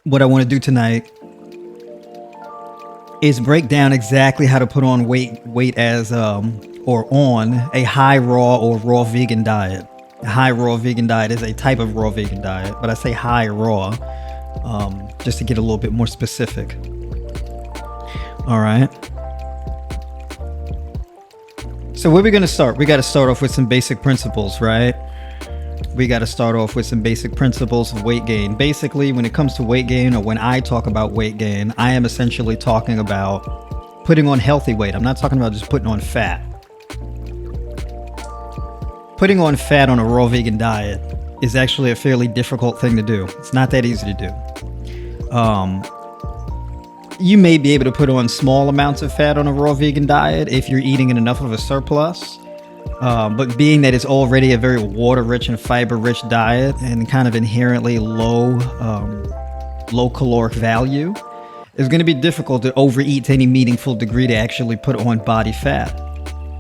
what I want to do tonight is break down exactly how to put on weight as or on a high raw or raw vegan diet. A high raw vegan diet is a type of raw vegan diet, but I say high raw just to get a little bit more specific. All right. So where are we going to start? We got to start off with some basic principles, right? We got to start off with some basic principles of weight gain. Basically, when it comes to weight gain, or when I talk about weight gain, I am essentially talking about putting on healthy weight. I'm not talking about just putting on fat. Putting on fat on a raw vegan diet is actually a fairly difficult thing to do. It's not that easy to do. You may be able to put on small amounts of fat on a raw vegan diet if you're eating in enough of a surplus. But being that it's already a very water-rich and fiber-rich diet and kind of inherently low caloric value, it's going to be difficult to overeat to any meaningful degree to actually put on body fat.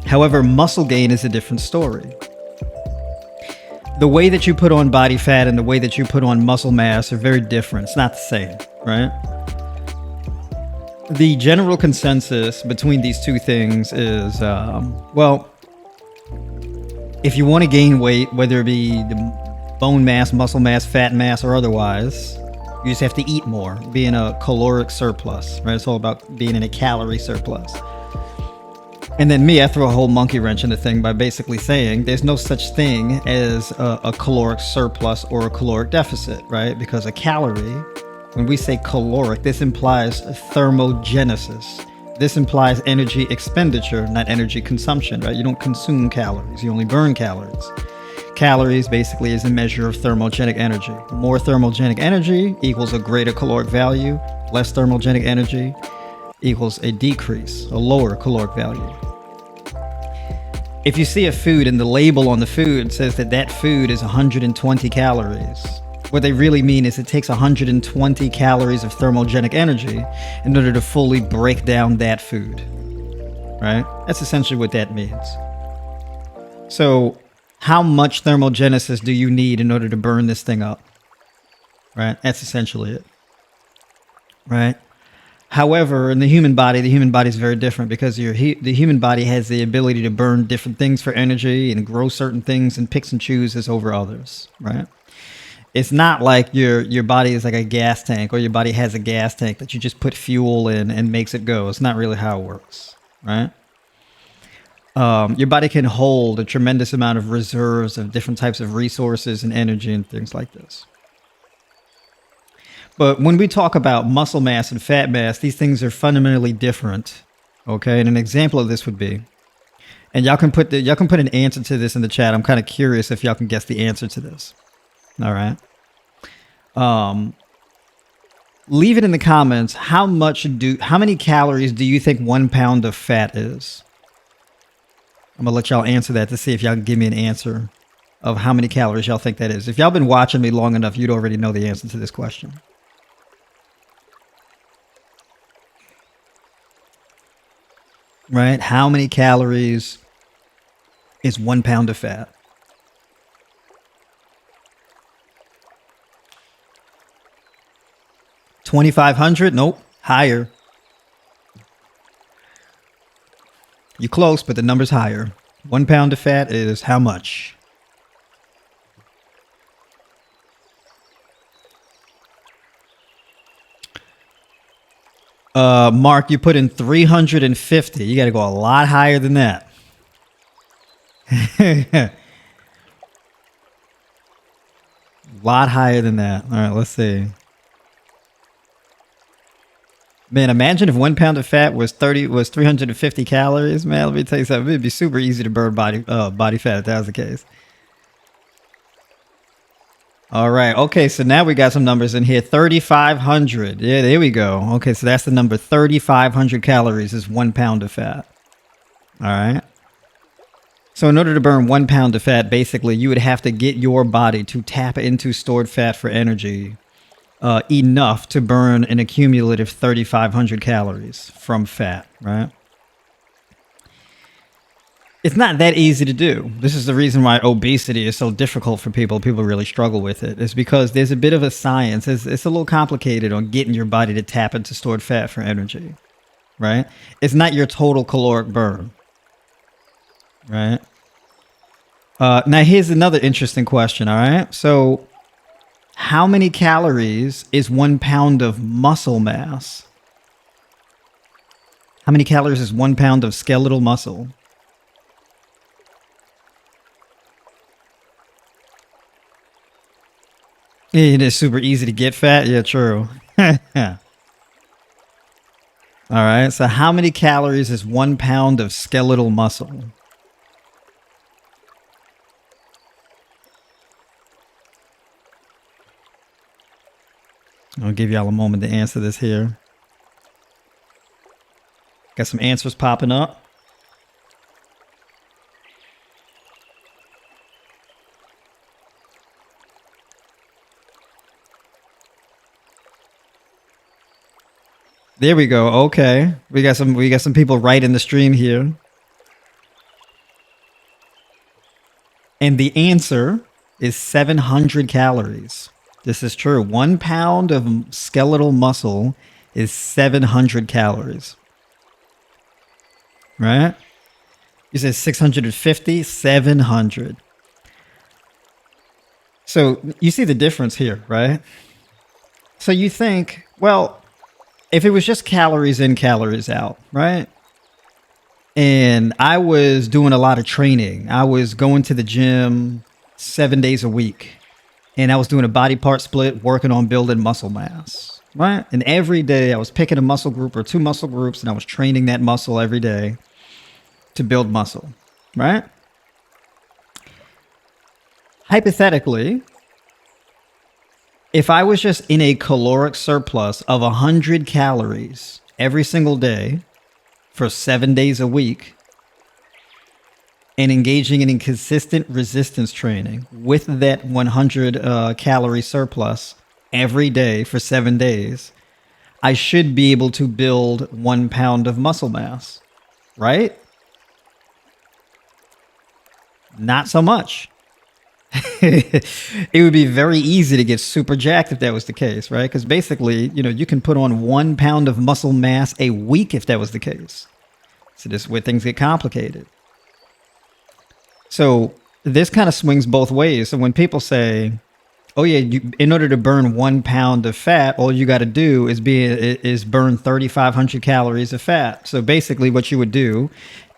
However, muscle gain is a different story. The way that you put on body fat and the way that you put on muscle mass are very different. It's not the same, right? The general consensus between these two things is, if you want to gain weight, whether it be the bone mass, muscle mass, fat mass, or otherwise, you just have to eat more, be in a caloric surplus, right? It's all about being in a calorie surplus. And then I throw a whole monkey wrench in the thing by basically saying there's no such thing as a caloric surplus or a caloric deficit, right? Because a calorie, when we say caloric, this implies thermogenesis. This implies energy expenditure, not energy consumption, right? You don't consume calories, you only burn calories. Calories basically is a measure of thermogenic energy. More thermogenic energy equals a greater caloric value. Less thermogenic energy equals a decrease, a lower caloric value. If you see a food and the label on the food says that food is 120 calories, what they really mean is it takes 120 calories of thermogenic energy in order to fully break down that food, right? That's essentially what that means. So how much thermogenesis do you need in order to burn this thing up, right? That's essentially it, right? However, in the human body is very different because the human body has the ability to burn different things for energy and grow certain things and picks and chooses over others, right? It's not like your body is like a gas tank, or your body has a gas tank that you just put fuel in and makes it go. It's not really how it works, right? Your body can hold a tremendous amount of reserves of different types of resources and energy and things like this. But when we talk about muscle mass and fat mass, these things are fundamentally different, okay? And an example of this would be, and y'all can put an answer to this in the chat. I'm kind of curious if y'all can guess the answer to this. All right. Leave it in the comments. How many calories do you think 1 pound of fat is? I'm gonna let y'all answer that to see if y'all can give me an answer of how many calories y'all think that is. If y'all been watching me long enough, you'd already know the answer to this question. Right? How many calories is 1 pound of fat? $2,500? Nope. Higher. You're close, but the number's higher. 1 pound of fat is how much? Mark, you put in 350. You got to go a lot higher than that. A lot higher than that. All right, let's see. Man, imagine if 1 pound of fat was 350 calories. Man, let me tell you something. It'd be super easy to burn body fat if that was the case. All right. Okay, so now we got some numbers in here. 3,500. Yeah, there we go. Okay, so that's the number. 3,500 calories is 1 pound of fat. All right. So in order to burn 1 pound of fat, basically, you would have to get your body to tap into stored fat for energy enough to burn an accumulative 3,500 calories from fat, right? It's not that easy to do. This is the reason why obesity is so difficult for people. People really struggle with it. It's because there's a bit of a science. It's a little complicated on getting your body to tap into stored fat for energy, right? It's not your total caloric burn, right? Now, here's another interesting question, all right? So, how many calories is 1 pound of muscle mass? How many calories is 1 pound of skeletal muscle? It is super easy to get fat. Yeah, true. Yeah. All right. So, how many calories is 1 pound of skeletal muscle? I'll give y'all a moment to answer this here. Got some answers popping up. There we go. Okay. We got some people right in the stream here. And the answer is 700 calories. This is true. 1 pound of skeletal muscle is 700 calories. Right? You said 650, 700. So you see the difference here, right? So you think, well, if it was just calories in, calories out, right? And I was doing a lot of training. I was going to the gym 7 days a week. And I was doing a body part split, working on building muscle mass, right? And every day I was picking a muscle group or two muscle groups and I was training that muscle every day to build muscle, right? Hypothetically, if I was just in a caloric surplus of 100 calories every single day for 7 days a week and engaging in consistent resistance training with that 100 calorie surplus every day for 7 days, I should be able to build 1 pound of muscle mass, right? Not so much. It would be very easy to get super jacked if that was the case, right? Because basically, you can put on 1 pound of muscle mass a week if that was the case. So this is where things get complicated. So this kind of swings both ways. So when people say, "Oh yeah, in order to burn 1 pound of fat, all you got to do is burn 3,500 calories of fat." So basically, what you would do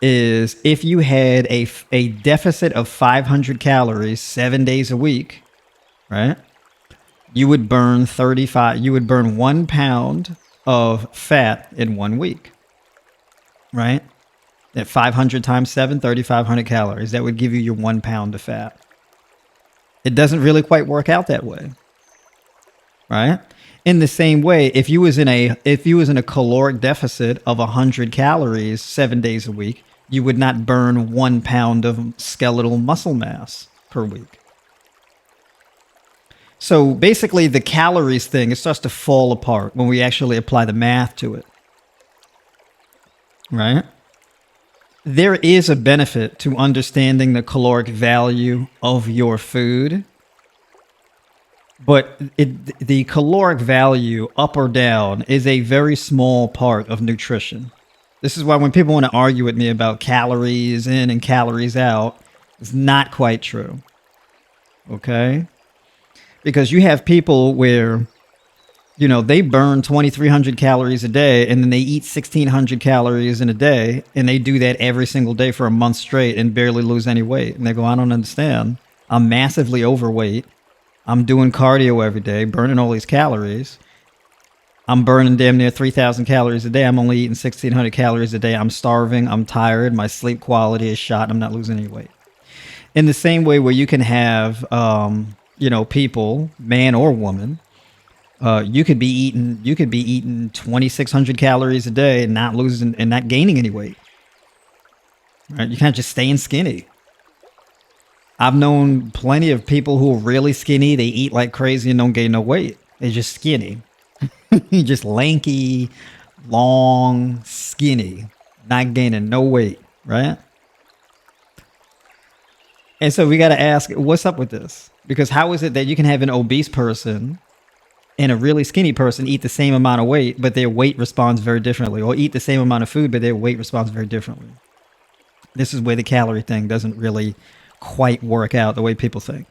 is if you had a deficit of 500 calories 7 days a week, right? You would burn 35. You would burn 1 pound of fat in 1 week, right? At 500 times 7, 3,500 calories. That would give you your 1 pound of fat. It doesn't really quite work out that way, right? In the same way, if you was in a caloric deficit of 100 calories 7 days a week, you would not burn 1 pound of skeletal muscle mass per week. So basically, the calories thing, it starts to fall apart when we actually apply the math to it, right? There is a benefit to understanding the caloric value of your food, but the caloric value up or down is a very small part of nutrition. This is why when people want to argue with me about calories in and calories out, it's not quite true. Okay? Because you have people where, they burn 2,300 calories a day and then they eat 1,600 calories in a day and they do that every single day for a month straight and barely lose any weight. And they go, "I don't understand. I'm massively overweight. I'm doing cardio every day, burning all these calories. I'm burning damn near 3,000 calories a day. I'm only eating 1,600 calories a day. I'm starving. I'm tired. My sleep quality is shot. I'm not losing any weight." In the same way where you can have, people, man or woman, you could be eating 2,600 calories a day and not losing and not gaining any weight. Right? You can't just staying skinny. I've known plenty of people who are really skinny. They eat like crazy and don't gain no weight. They're just skinny. Just lanky, long, skinny, not gaining no weight, right? And so we got to ask, what's up with this? Because how is it that you can have an obese person and a really skinny person eat the same amount of weight, but their weight responds very differently, or eat the same amount of food, but their weight responds very differently? This is where the calorie thing doesn't really quite work out the way people think.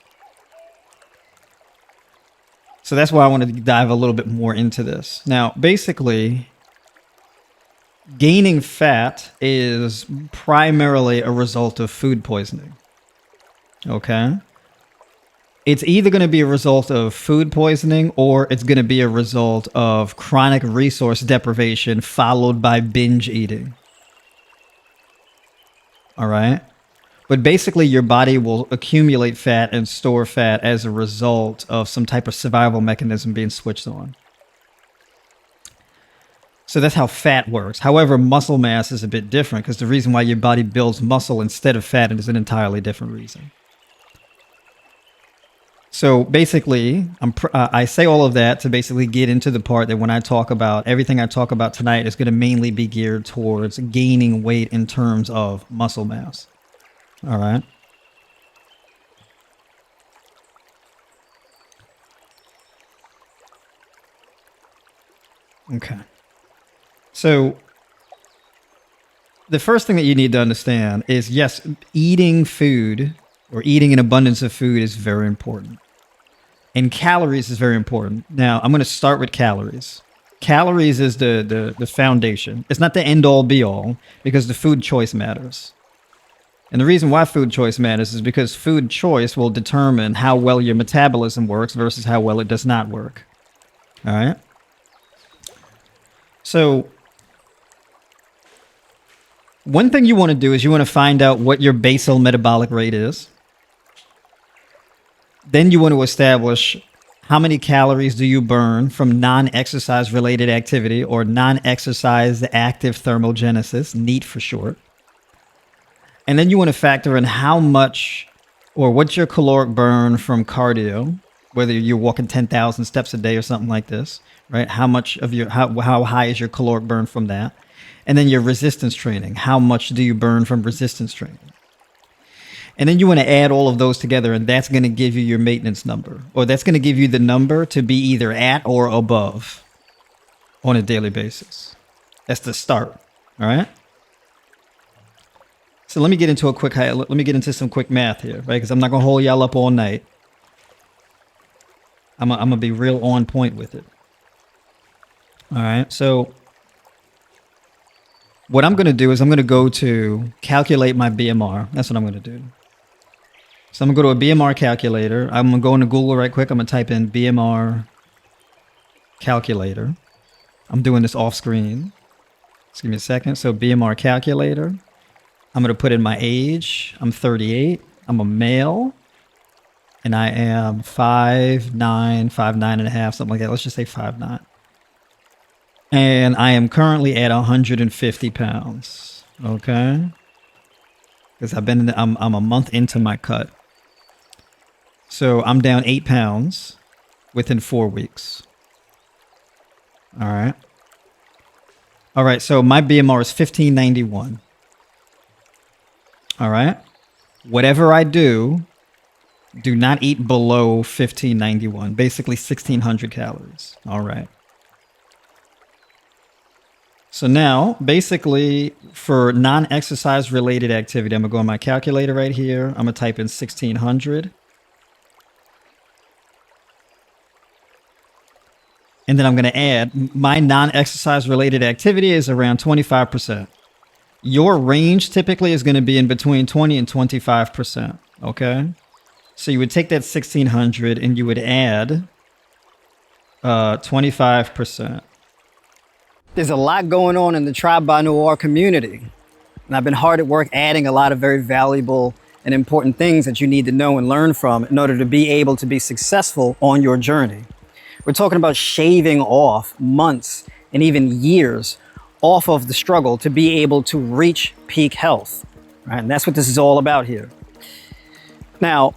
So that's why I wanted to dive a little bit more into this. Now, basically, gaining fat is primarily a result of food poisoning. Okay? It's either going to be a result of food poisoning or it's going to be a result of chronic resource deprivation followed by binge eating. All right? But basically, your body will accumulate fat and store fat as a result of some type of survival mechanism being switched on. So that's how fat works. However, muscle mass is a bit different because the reason why your body builds muscle instead of fat is an entirely different reason. So basically, I say all of that to basically get into the part that when I talk about everything I talk about tonight is going to mainly be geared towards gaining weight in terms of muscle mass. All right. Okay. So the first thing that you need to understand is, yes, eating food or eating an abundance of food is very important. And calories is very important. Now, I'm going to start with calories. Calories is the foundation. It's not the end all be all because the food choice matters. And the reason why food choice matters is because food choice will determine how well your metabolism works versus how well it does not work. All right? So one thing you want to do is you want to find out what your basal metabolic rate is. Then you want to establish how many calories do you burn from non-exercise related activity or non-exercise active thermogenesis, NEAT for short. And then you want to factor in how much or what's your caloric burn from cardio, whether you're walking 10,000 steps a day or something like this, right? How much of your, how high is your caloric burn from that? And then your resistance training. How much do you burn from resistance training? And then you want to add all of those together, and that's going to give you your maintenance number, or that's going to give you the number to be either at or above on a daily basis. That's the start. All right. So let me get into some quick math here, right? Because I'm not going to hold y'all up all night. I'm going to be real on point with it. All right. So what I'm going to do is I'm going to go to calculate my BMR. That's what I'm going to do. So I'm going to go to a BMR calculator. I'm going to go into Google right quick. I'm going to type in BMR calculator. I'm doing this off screen. Just give me a second. So BMR calculator. I'm going to put in my age. I'm 38. I'm a male. And I am 5'9", 5'9 and a half, something like that. Let's just say 5'9". And I am currently at 150 pounds. Okay. Because I'm a month into my cut. So I'm down 8 pounds within 4 weeks. All right. All right. So my BMR is 1591. All right. Whatever I do not eat below 1591, basically 1600 calories. All right. So now, basically, for non-exercise related activity, I'm going to go on my calculator right here. I'm going to type in 1600. And then I'm going to add my non-exercise related activity is around 25%. Your range typically is going to be in between 20 and 25%. Okay. So you would take that 1600 and you would add 25%. There's a lot going on in the Tribe by Noir community. And I've been hard at work adding a lot of very valuable and important things that you need to know and learn from in order to be able to be successful on your journey. We're talking about shaving off months and even years off of the struggle to be able to reach peak health. Right? And that's what this is all about here. Now,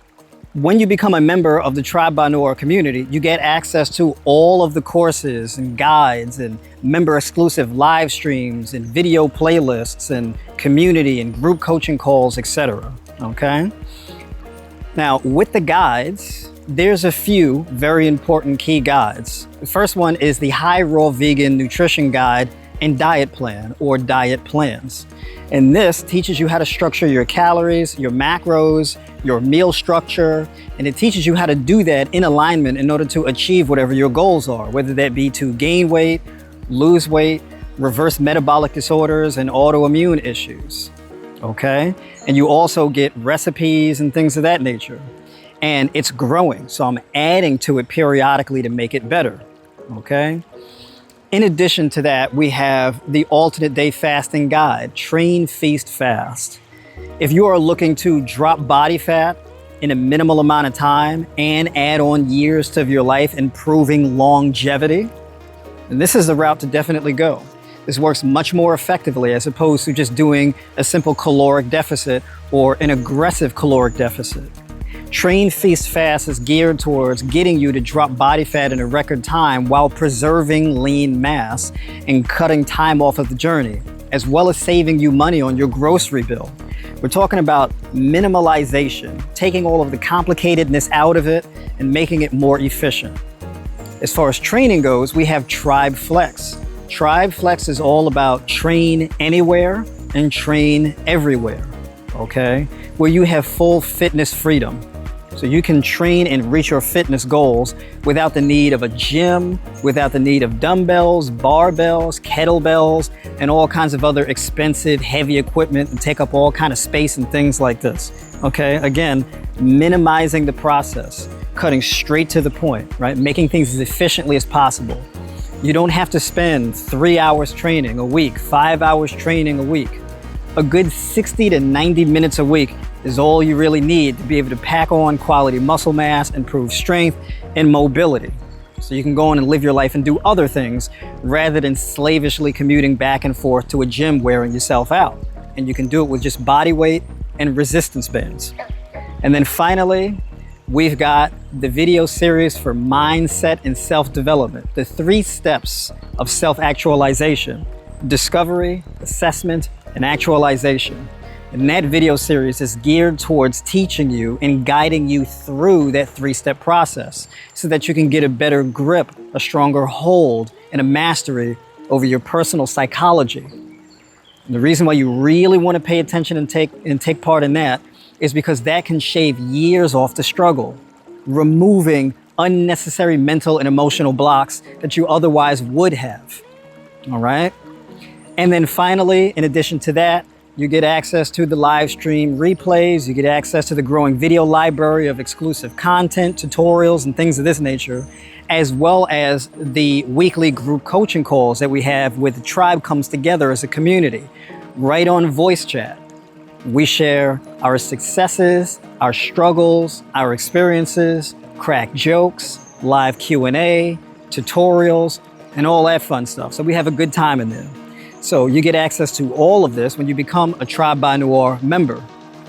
when you become a member of the Tribe by Noir community, you get access to all of the courses and guides and member exclusive live streams and video playlists and community and group coaching calls, etc. Okay? Now, with the guides, there's a few very important key guides. The first one is the High Raw Vegan Nutrition Guide and Diet Plan, or diet plans. And this teaches you how to structure your calories, your macros, your meal structure, and it teaches you how to do that in alignment in order to achieve whatever your goals are, whether that be to gain weight, lose weight, reverse metabolic disorders, and autoimmune issues. Okay? And you also get recipes and things of that nature. And it's growing, so I'm adding to it periodically to make it better. Okay? In addition to that, we have the alternate day fasting guide, Train, Feast, Fast. If you are looking to drop body fat in a minimal amount of time and add on years to your life, improving longevity, then this is the route to definitely go. This works much more effectively as opposed to just doing a simple caloric deficit or an aggressive caloric deficit. Train, Feast, Fast is geared towards getting you to drop body fat in a record time while preserving lean mass and cutting time off of the journey, as well as saving you money on your grocery bill. We're talking about minimalization, taking all of the complicatedness out of it and making it more efficient. As far as training goes, we have Tribe Flex. Tribe Flex is all about train anywhere and train everywhere, okay? Where you have full fitness freedom. So you can train and reach your fitness goals without the need of a gym, without the need of dumbbells, barbells, kettlebells, and all kinds of other expensive, heavy equipment and take up all kind of space and things like this. Okay, again, minimizing the process, cutting straight to the point, right? Making things as efficiently as possible. You don't have to spend 3 hours training a week, 5 hours training a week. A good 60 to 90 minutes a week is all you really need to be able to pack on quality muscle mass, improve strength, and mobility. So you can go on and live your life and do other things rather than slavishly commuting back and forth to a gym wearing yourself out. And you can do it with just body weight and resistance bands. And then finally, we've got the video series for mindset and self-development, the 3 steps of self-actualization: discovery, assessment, and actualization. And that video series is geared towards teaching you and guiding you through that 3-step process so that you can get a better grip, a stronger hold, and a mastery over your personal psychology. And the reason why you really want to pay attention and take part in that is because that can shave years off the struggle, removing unnecessary mental and emotional blocks that you otherwise would have. All right? And then finally, in addition to that, you get access to the live stream replays, you get access to the growing video library of exclusive content, tutorials, and things of this nature, as well as the weekly group coaching calls that we have where the tribe comes together as a community, right on voice chat. We share our successes, our struggles, our experiences, crack jokes, live Q&A, tutorials, and all that fun stuff. So we have a good time in there. So you get access to all of this when you become a Tribe by Noir member.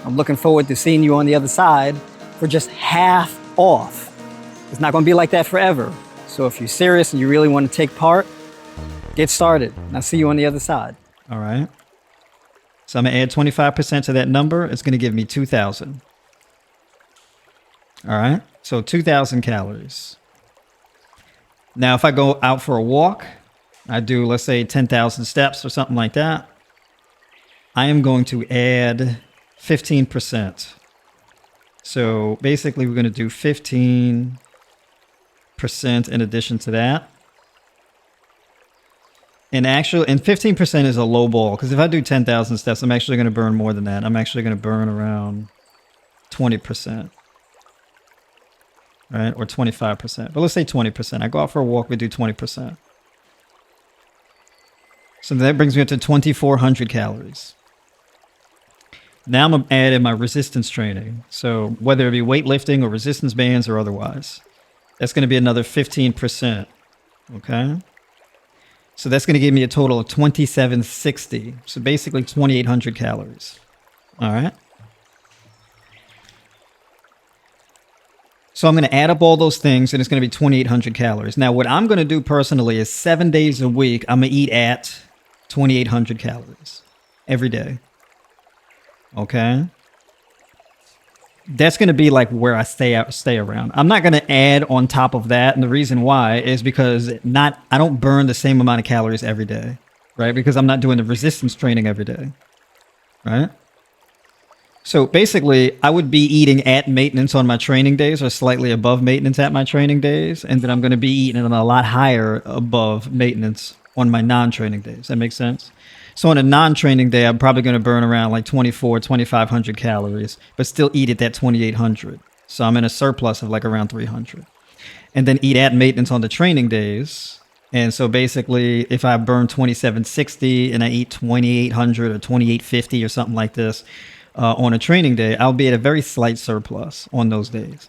I'm looking forward to seeing you on the other side for just half off. It's not gonna be like that forever. So if you're serious and you really want to take part, get started. And I'll see you on the other side. All right. So I'm gonna add 25% to that number. It's gonna give me 2,000. All right. So 2,000 calories. Now, if I go out for a walk, I do, let's say, 10,000 steps or something like that, I am going to add 15%. So basically, we're going to do 15% in addition to that. And 15% is a low ball, because if I do 10,000 steps, I'm actually going to burn more than that. I'm actually going to burn around 20%. Right? Or 25%. But let's say 20%. I go out for a walk, we do 20%. So that brings me up to 2,400 calories. Now I'm adding my resistance training. So whether it be weightlifting or resistance bands or otherwise, that's going to be another 15%. Okay. So that's going to give me a total of 2,760. So basically 2,800 calories. All right. So I'm going to add up all those things and it's going to be 2,800 calories. Now, what I'm going to do personally is 7 days a week, I'm going to eat at 2,800 calories every day. Okay. that's going to be like where I stay around. I'm not going to add on top of that. And the reason why is because I don't burn the same amount of calories every day, right? Because I'm not doing the resistance training every day, right? So basically, I would be eating at maintenance on my training days or slightly above maintenance at my training days. And then I'm going to be eating a lot higher above maintenance on my non-training days. That makes sense? So on a non-training day, I'm probably going to burn around like 2,500 calories, but still eat at that 2,800. So I'm in a surplus of like around 300. And then eat at maintenance on the training days. And so basically, if I burn 2,760 and I eat 2,800 or 2,850 or something like this, on a training day, I'll be at a very slight surplus on those days.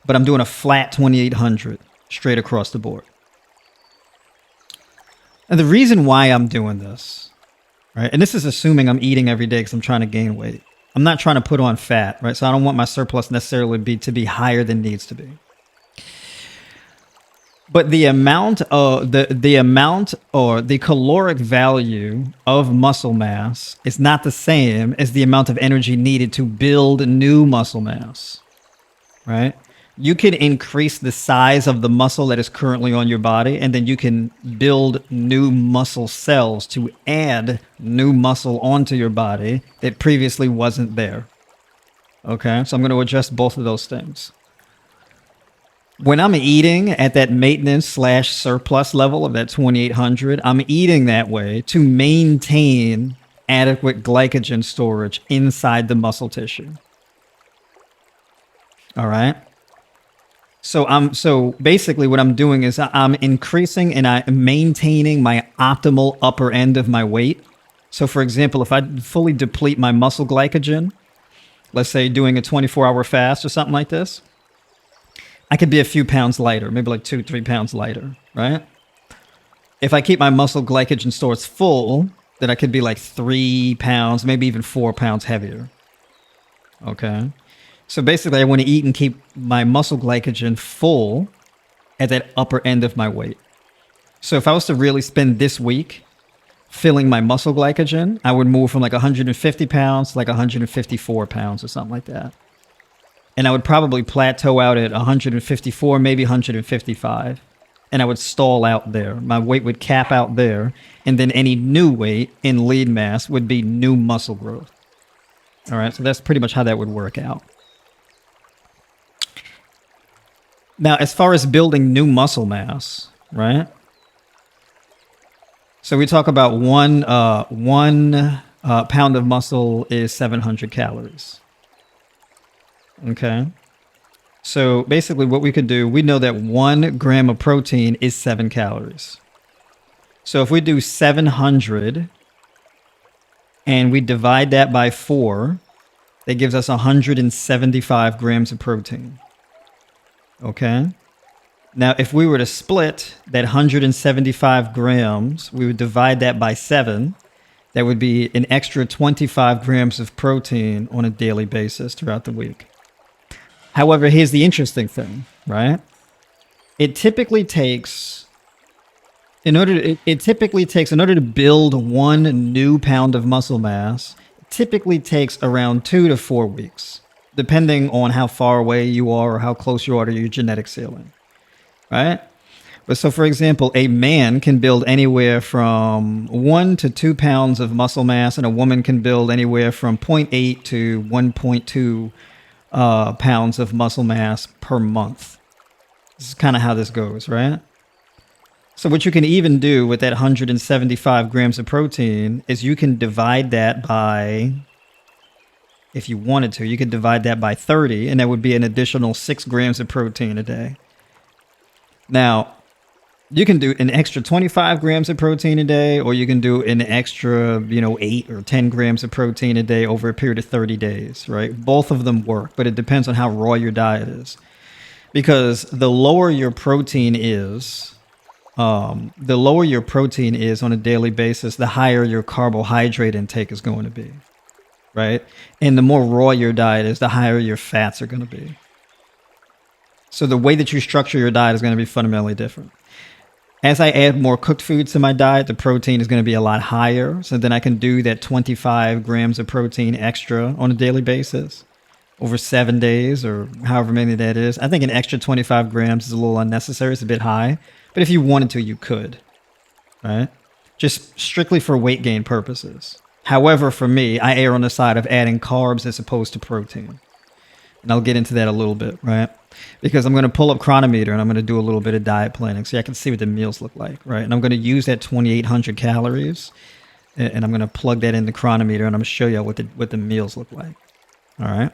But I'm doing a flat 2,800 straight across the board. And the reason why I'm doing this, right, and this is assuming I'm eating every day because I'm trying to gain weight. I'm not trying to put on fat, right? So I don't want my surplus necessarily to be higher than needs to be. But the amount of the amount or the caloric value of muscle mass is not the same as the amount of energy needed to build new muscle mass, right? You can increase the size of the muscle that is currently on your body, and then you can build new muscle cells to add new muscle onto your body that previously wasn't there. Okay, so I'm going to adjust both of those things. When I'm eating at that maintenance / surplus level of that 2,800, I'm eating that way to maintain adequate glycogen storage inside the muscle tissue. All right. So basically what I'm doing is I'm increasing and I'm maintaining my optimal upper end of my weight. So for example, if I fully deplete my muscle glycogen, let's say doing a 24-hour fast or something like this, I could be a few pounds lighter, maybe like 2-3 pounds lighter, right? If I keep my muscle glycogen stores full, then I could be like 3 pounds, maybe even 4 pounds heavier. Okay. So basically I want to eat and keep my muscle glycogen full at that upper end of my weight. So if I was to really spend this week filling my muscle glycogen, I would move from like 150 pounds to like 154 pounds or something like that. And I would probably plateau out at 154, maybe 155. And I would stall out there. My weight would cap out there. And then any new weight in lean mass would be new muscle growth. All right, so that's pretty much how that would work out. Now, as far as building new muscle mass, right? So we talk about one pound of muscle is 700 calories. Okay. So basically what we could do, we know that 1 gram of protein is 7 calories. So if we do 700 and we divide that by 4, that gives us 175 grams of protein. Okay. Now, if we were to split that 175 grams, we would divide that by 7. That would be an extra 25 grams of protein on a daily basis throughout the week. However, here's the interesting thing, right? It typically takes, in order to build 1 new pound of muscle mass, it typically takes around 2 to 4 weeks, depending on how far away you are or how close you are to your genetic ceiling, right? But so, for example, a man can build anywhere from 1 to 2 pounds of muscle mass, and a woman can build anywhere from 0.8 to 1.2 pounds of muscle mass per month. This is kind of how this goes, right? So what you can even do with that 175 grams of protein is you can divide that by, if you wanted to, you could divide that by 30, and that would be an additional 6 grams of protein a day. Now, you can do an extra 25 grams of protein a day, or you can do an extra, 8 or 10 grams of protein a day over a period of 30 days, right? Both of them work, but it depends on how raw your diet is. Because the lower your protein is on a daily basis, the higher your carbohydrate intake is going to be, right? And the more raw your diet is, the higher your fats are going to be. So the way that you structure your diet is going to be fundamentally different. As I add more cooked foods to my diet, the protein is going to be a lot higher. So then I can do that 25 grams of protein extra on a daily basis. over 7 days or however many that is. I think an extra 25 grams is a little unnecessary. It's a bit high. But if you wanted to, you could, right? Just strictly for weight gain purposes. However, for me, I err on the side of adding carbs as opposed to protein. And I'll get into that a little bit, right? Because I'm going to pull up Chronometer and I'm going to do a little bit of diet planning so I can see what the meals look like, right? And I'm going to use that 2,800 calories and I'm going to plug that into Chronometer and I'm going to show you what the meals look like. All right.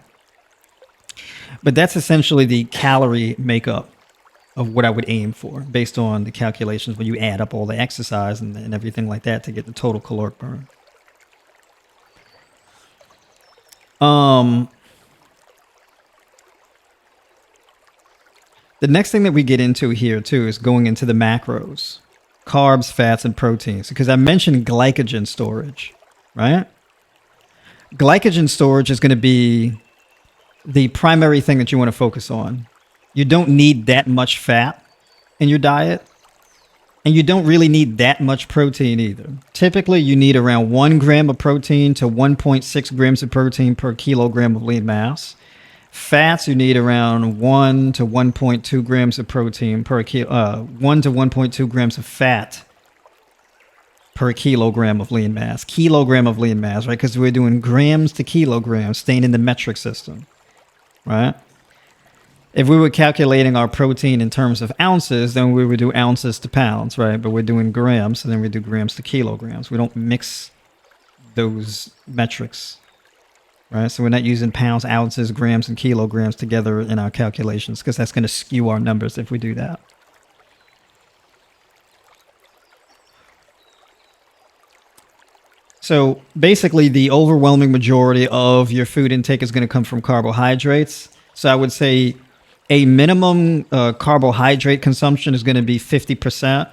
But that's essentially the calorie makeup of what I would aim for based on the calculations when you add up all the exercise and everything like that to get the total caloric burn. The next thing that we get into here too is going into the macros, carbs, fats, and proteins, because I mentioned glycogen storage, right? Glycogen storage is going to be the primary thing that you want to focus on. You don't need that much fat in your diet, and you don't really need that much protein either. Typically, you need around 1 gram of protein to 1.6 grams of protein per kilogram of lean mass. Fats, you need around 1 to 1.2 grams of protein per 1 to 1.2 grams of fat per kilogram of lean mass. Kilogram of lean mass, right? Because we're doing grams to kilograms, staying in the metric system, right? If we were calculating our protein in terms of ounces, then we would do ounces to pounds, right? But we're doing grams, so then we do grams to kilograms. We don't mix those metrics, right? So we're not using pounds, ounces, grams, and kilograms together in our calculations because that's going to skew our numbers if we do that. So basically, the overwhelming majority of your food intake is going to come from carbohydrates. So I would say a minimum carbohydrate consumption is going to be 50%,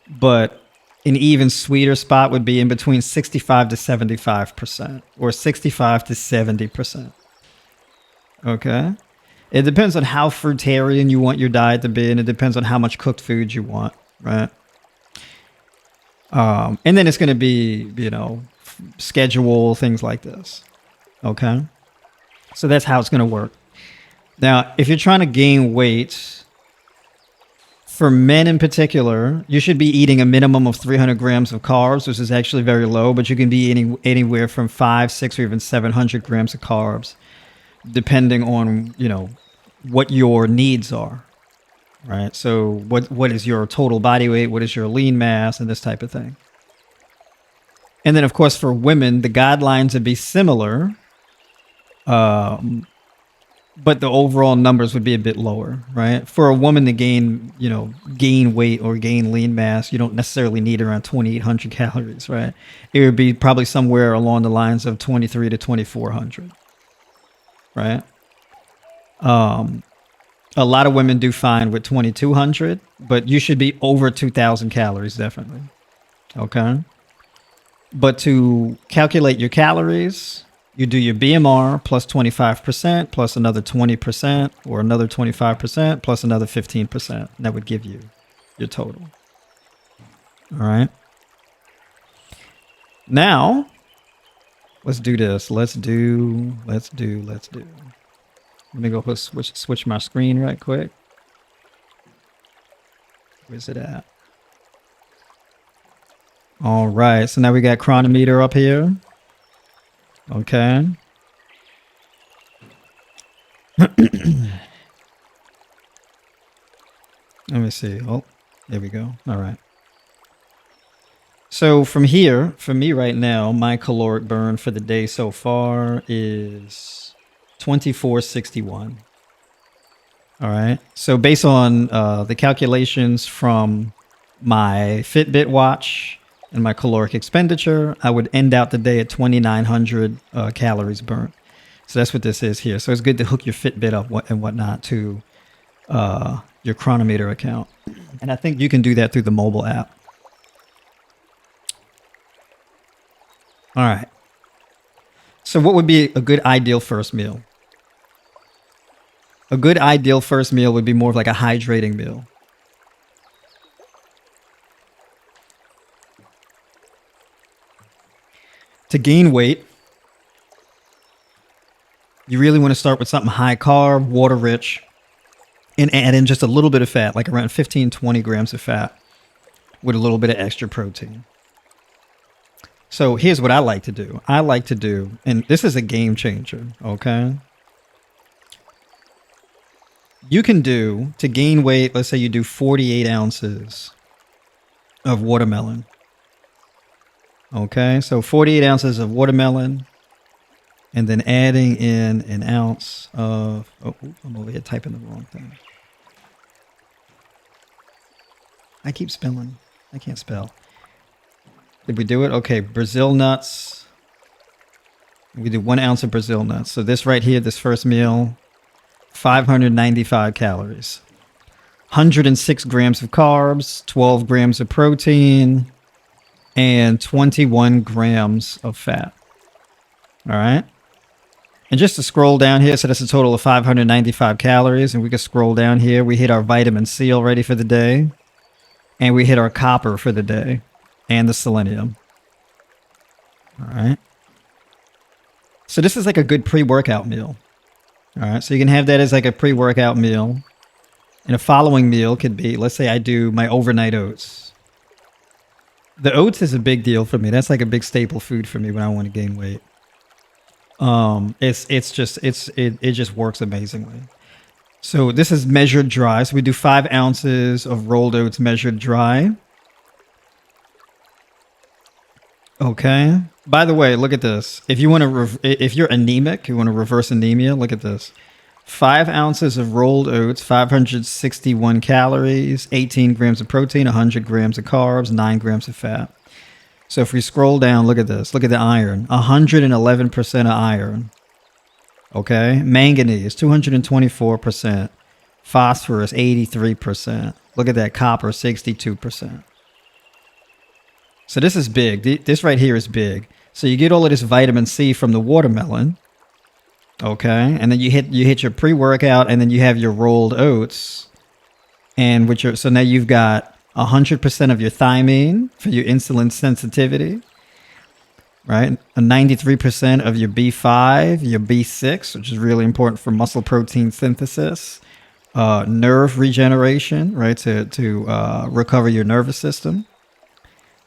but an even sweeter spot would be in between 65 to 75% or 65 to 70%. Okay. It depends on how fruitarian you want your diet to be, and it depends on how much cooked food you want, right? And then it's going to be, schedule, things like this. Okay. So that's how it's going to work. Now, if you're trying to gain weight, for men in particular, you should be eating a minimum of 300 grams of carbs, which is actually very low, but you can be eating anywhere from 5, 6, or even 700 grams of carbs, depending on, what your needs are, right? So what is your total body weight? What is your lean mass and this type of thing? And then, of course, for women, the guidelines would be similar, but the overall numbers would be a bit lower, right? For a woman to gain weight or gain lean mass, you don't necessarily need around 2,800 calories, right? It would be probably somewhere along the lines of 2,300 to 2,400, right? A lot of women do fine with 2,200, but you should be over 2,000 calories, definitely. Okay. But to calculate your calories, you do your BMR plus 25% plus another 20% or another 25% plus another 15%. That would give you your total. All right. Now, let's do this. Let's do. Let me go switch my screen right quick. Where's it at? All right. So now we got Chronometer up here. Okay. Let me see. Oh, there we go. All right. So from here, for me right now, my caloric burn for the day so far is 2461. All right. So based on the calculations from my Fitbit watch and my caloric expenditure, I would end out the day at 2,900 calories burnt. So that's what this is here. So it's good to hook your Fitbit up and whatnot to your Chronometer account. And I think you can do that through the mobile app. All right. So what would be a good ideal first meal? A good ideal first meal would be more of like a hydrating meal. To gain weight, You really want to start with something high carb, water rich, and add in just a little bit of fat, like around 15, 20 grams of fat with a little bit of extra protein. So here's what I like to do. I like to do, and this is a game changer, okay? You can do, to gain weight, let's say you do 48 ounces of watermelon. Okay, so 48 ounces of watermelon, and then adding in an ounce of, oh, I'm over here typing the wrong thing. I keep spelling. I can't spell. Did we do it? Okay, Brazil nuts. We do 1 ounce of Brazil nuts. So this right here, this first meal, 595 calories. 106 grams of carbs, 12 grams of protein, and 21 grams of fat. All right. And just to scroll down here, so that's a total of 595 calories. And we can scroll down here. We hit our vitamin C already for the day. And we hit our copper for the day. And the selenium. All right. So this is like a good pre-workout meal. All right. So you can have that as like a pre-workout meal. And a following meal could be, let's say I do my overnight oats. The oats is a big deal for me. That's like a big staple food for me when I want to gain weight. It just works amazingly. So this is measured dry. So we do 5 ounces of rolled oats measured dry. Okay. By the way, look at this. If you want to, if you're anemic, you want to reverse anemia. Look at this. 5 ounces of rolled oats, 561 calories, 18 grams of protein, 100 grams of carbs, 9 grams of fat. So if we scroll down, look at this. Look at the iron. 111% of iron. Okay. Manganese, 224%. Phosphorus, 83%. Look at that. Copper, 62%. So this is big. This right here is big. So you get all of this vitamin C from the watermelon. Okay. And then you hit your pre-workout, and then you have your rolled oats. And so now you've got 100% of your thiamine for your insulin sensitivity. Right? 93% of your B5, your B6, which is really important for muscle protein synthesis. Nerve regeneration, right? To recover your nervous system.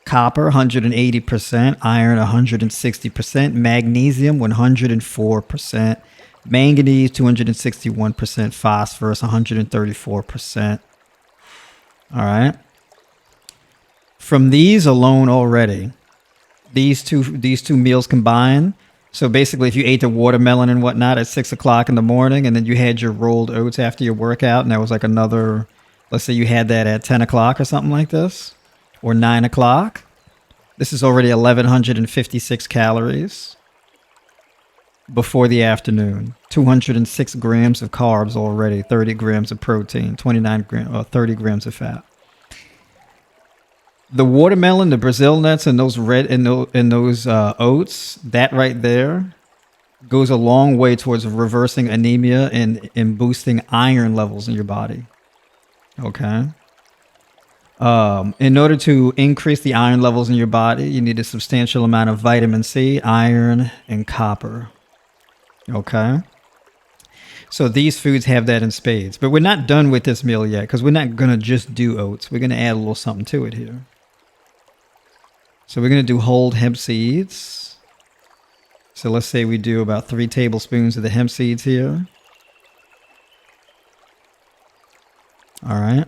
Copper, 180%, iron, 160%, magnesium, 104%, manganese, 261%, phosphorus, 134%. All right. From these alone already, these two meals combined. So basically, if you ate the watermelon and whatnot at 6 o'clock in the morning, and then you had your rolled oats after your workout, and that was like another, let's say you had that at 10 o'clock or something like this. Or 9 o'clock. This is already 1,156 calories before the afternoon. 206 grams of carbs already. 30 grams of protein. 30 grams of fat. The watermelon, the Brazil nuts, and those oats, that right there goes a long way towards reversing anemia and boosting iron levels in your body. Okay. In order to increase the iron levels in your body, you need a substantial amount of vitamin C, iron, and copper. Okay. So these foods have that in spades. But we're not done with this meal yet, because we're not going to just do oats. We're going to add a little something to it here. So we're going to do whole hemp seeds. So let's say we do about 3 tablespoons of the hemp seeds here. All right.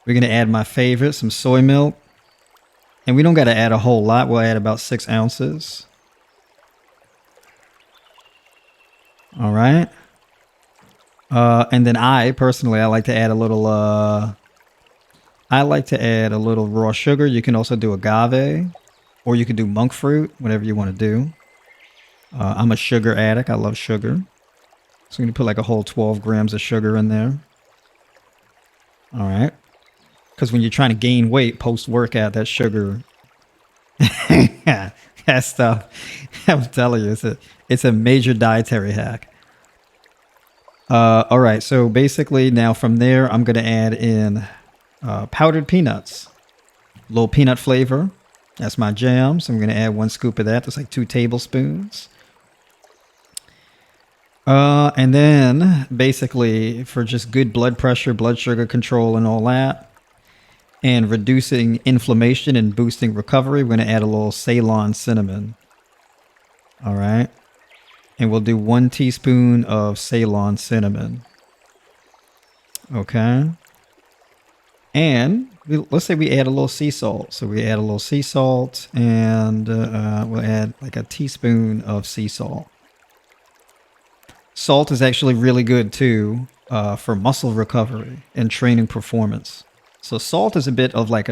We're going to add my favorite, some soy milk. And we don't got to add a whole lot. We'll add about 6 ounces. All right. And then personally, I like to add a little raw sugar. You can also do agave, or you can do monk fruit, whatever you want to do. I'm a sugar addict. I love sugar. So I'm going to put like a whole 12 grams of sugar in there. All right. Because when you're trying to gain weight post-workout, that sugar, that stuff, I'm telling you, it's a major dietary hack. All right, so basically now from there, I'm going to add in powdered peanuts. A little peanut flavor. That's my jam. So I'm going to add 1 scoop of that. That's like 2 tablespoons. And then basically for just good blood pressure, blood sugar control and all that, and reducing inflammation and boosting recovery, we're going to add a little Ceylon cinnamon. All right. And we'll do 1 teaspoon of Ceylon cinnamon. Okay. And let's say we add a little sea salt. So we add a little sea salt and we'll add like a teaspoon of sea salt. Salt is actually really good too for muscle recovery and training performance. So salt is a bit of like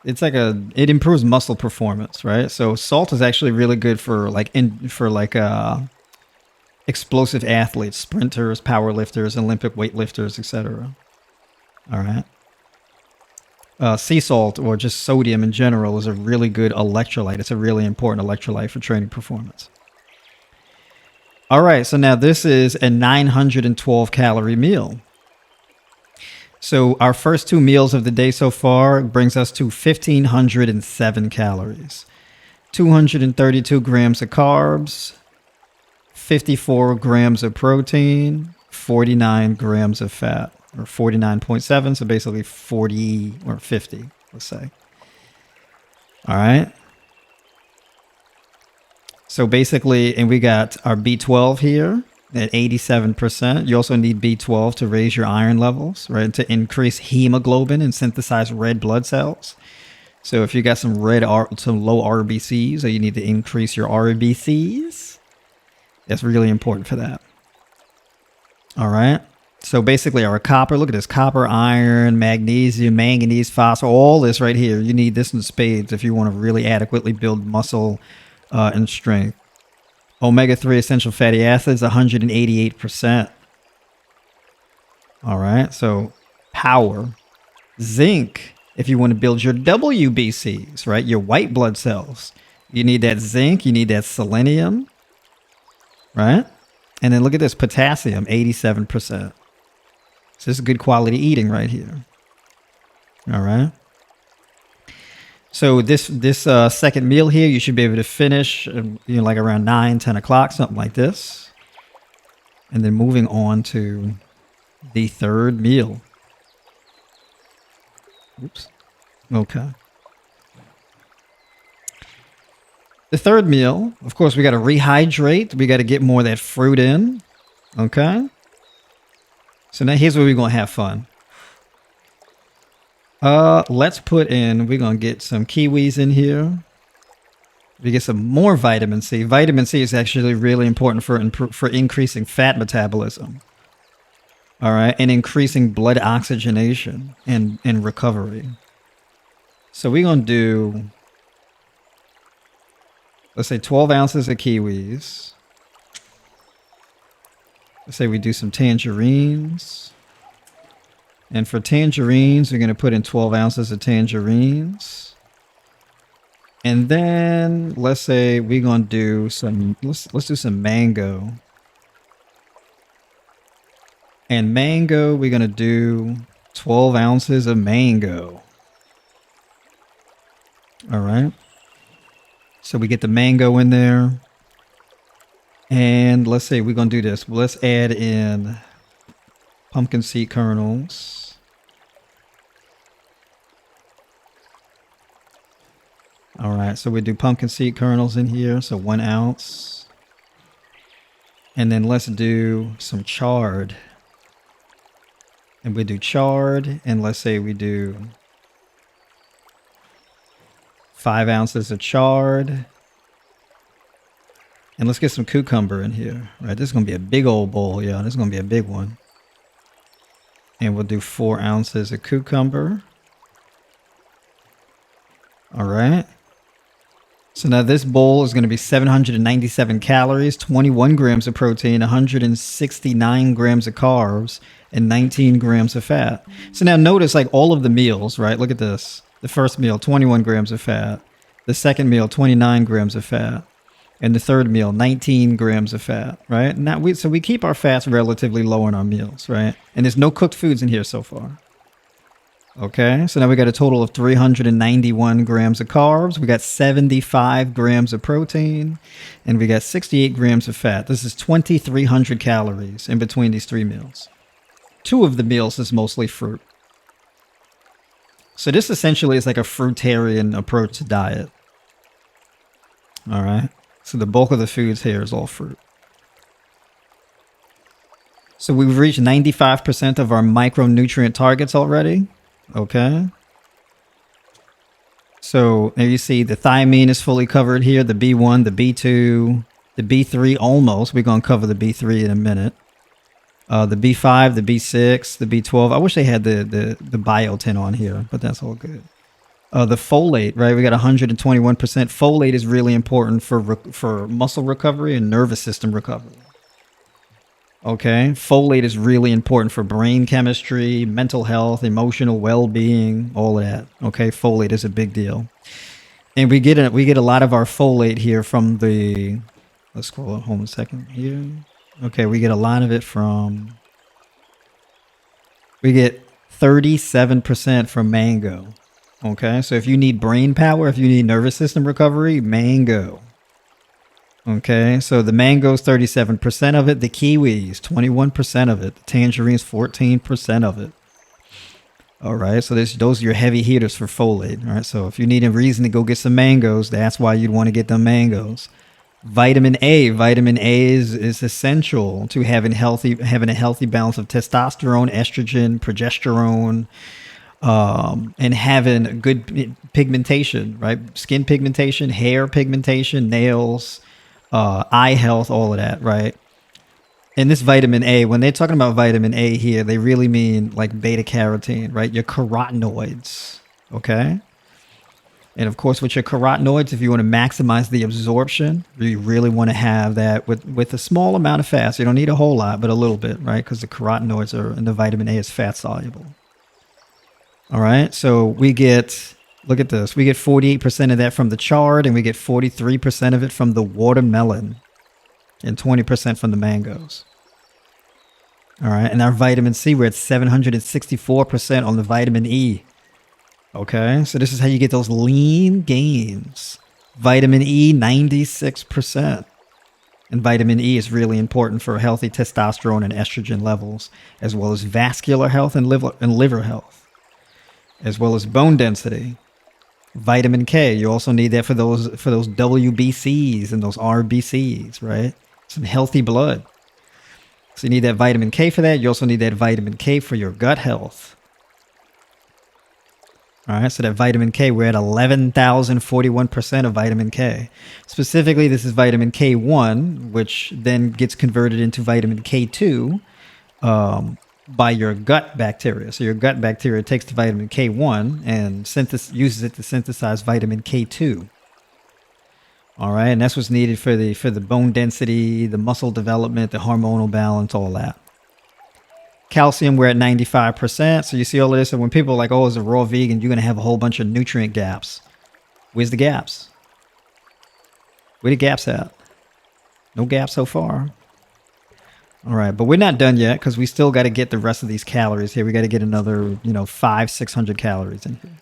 it improves muscle performance, right? So salt is actually really good for explosive athletes, sprinters, power lifters, Olympic weightlifters, etc. All right. Sea salt or just sodium in general is a really good electrolyte. It's a really important electrolyte for training performance. All right, so now this is a 912 calorie meal. So our first 2 meals of the day so far brings us to 1,507 calories, 232 grams of carbs, 54 grams of protein, 49 grams of fat, or 49.7, so basically 40 or 50, let's say. All right. So basically, and we got our B12 here at 87%. You also need B12 to raise your iron levels, right? To increase hemoglobin and synthesize red blood cells. So if you got some low RBCs, or you need to increase your RBCs, that's really important for that. All right. So basically our copper, look at this, copper, iron, magnesium, manganese, phosphorus, all this right here. You need this in spades if you want to really adequately build muscle and strength. Omega-3 essential fatty acids, 188%. All right, so power. Zinc, if you want to build your WBCs, right, your white blood cells. You need that zinc, you need that selenium, right? And then look at this, potassium, 87%. So this is good quality eating right here. All right. So this second meal here, you should be able to finish, like around 9, 10 o'clock, something like this. And then moving on to the third meal. Oops. Okay. The third meal, of course, we got to rehydrate. We got to get more of that fruit in. Okay. So now here's where we're going to have fun. Let's put in, we're going to get some kiwis in here. We get some more vitamin C. Vitamin C is actually really important for increasing fat metabolism. All right. And increasing blood oxygenation and recovery. So we're going to do, let's say 12 ounces of kiwis. Let's say we do some tangerines. And for tangerines, we're going to put in 12 ounces of tangerines. And then let's say we're going to do some, let's do some mango. And mango, we're going to do 12 ounces of mango. All right. So we get the mango in there. And let's say we're going to do this. Let's add in pumpkin seed kernels. All right, so we do pumpkin seed kernels in here, so 1 ounce. And then let's do some chard. And we do chard, and let's say we do 5 ounces of chard. And let's get some cucumber in here. Right, this is going to be a big old bowl, yeah, this is going to be a big one. And we'll do 4 ounces of cucumber. All right. So now this bowl is going to be 797 calories, 21 grams of protein, 169 grams of carbs, and 19 grams of fat. So now notice like all of the meals, right? Look at this. The first meal, 21 grams of fat. The second meal, 29 grams of fat. And the third meal, 19 grams of fat, right? Now so we keep our fats relatively low in our meals, right? And there's no cooked foods in here so far. Okay, so now we got a total of 391 grams of carbs. We got 75 grams of protein, and we got 68 grams of fat. This is 2,300 calories in between these 3 meals. 2 of the meals is mostly fruit. So this essentially is like a fruitarian approach to diet. All right, so the bulk of the foods here is all fruit. So we've reached 95% of our micronutrient targets already. Okay. So there you see the thiamine is fully covered here, the B1, the B2, the B3 almost. We're going to cover the B3 in a minute. The B5, the B6, the B12. I wish they had the biotin on here, but that's all good. The folate, right? We got 121%. Folate is really important for muscle recovery and nervous system recovery. Okay, folate is really important for brain chemistry, mental health, emotional well-being, all of that. Okay, folate is a big deal, and we get a lot of our folate here from the. Let's scroll home a second here. Okay, we get a lot of it from. We get 37% from mango. Okay, so if you need brain power, if you need nervous system recovery, mango. Okay, so the mango's 37% of it, the kiwis 21% of it, the tangerines 14% of it. All right, so those are your heavy hitters for folate. All right, so if you need a reason to go get some mangoes, that's why you'd want to get them mangoes. Vitamin A is essential to having a healthy balance of testosterone, estrogen, progesterone, and having good pigmentation, right? Skin pigmentation, hair pigmentation, nails. Eye health, all of that, right? And this vitamin A, when they're talking about vitamin A here, they really mean like beta carotene, right? Your carotenoids, okay? And of course, with your carotenoids, if you want to maximize the absorption, you really want to have that with a small amount of fat. So you don't need a whole lot, but a little bit, right? Because the carotenoids and the vitamin A is fat soluble. All right, so we get. Look at this. We get 48% of that from the chard, and we get 43% of it from the watermelon, and 20% from the mangoes. All right, and our vitamin C, we're at 764% on the vitamin E. Okay, so this is how you get those lean gains. Vitamin E, 96%. And vitamin E is really important for healthy testosterone and estrogen levels, as well as vascular health and liver health, as well as bone density. Vitamin K, you also need that for those WBCs and those RBCs, right? Some healthy blood. So you need that vitamin K for that. You also need that vitamin K for your gut health. All right, so that vitamin K, we're at 11,041% of vitamin K. Specifically, this is vitamin K1, which then gets converted into vitamin K2 by your gut bacteria. So your gut bacteria takes the vitamin K1 and uses it to synthesize vitamin K2. All right, and that's what's needed for the bone density, the muscle development, the hormonal balance, all that. Calcium, we're at 95%. So you see all of this, and when people are like, oh, as a raw vegan, you're going to have a whole bunch of nutrient gaps. Where's the gaps? Where the gaps at? No gaps so far. All right, but we're not done yet because we still got to get the rest of these calories here. We got to get another, 500-600 calories in here.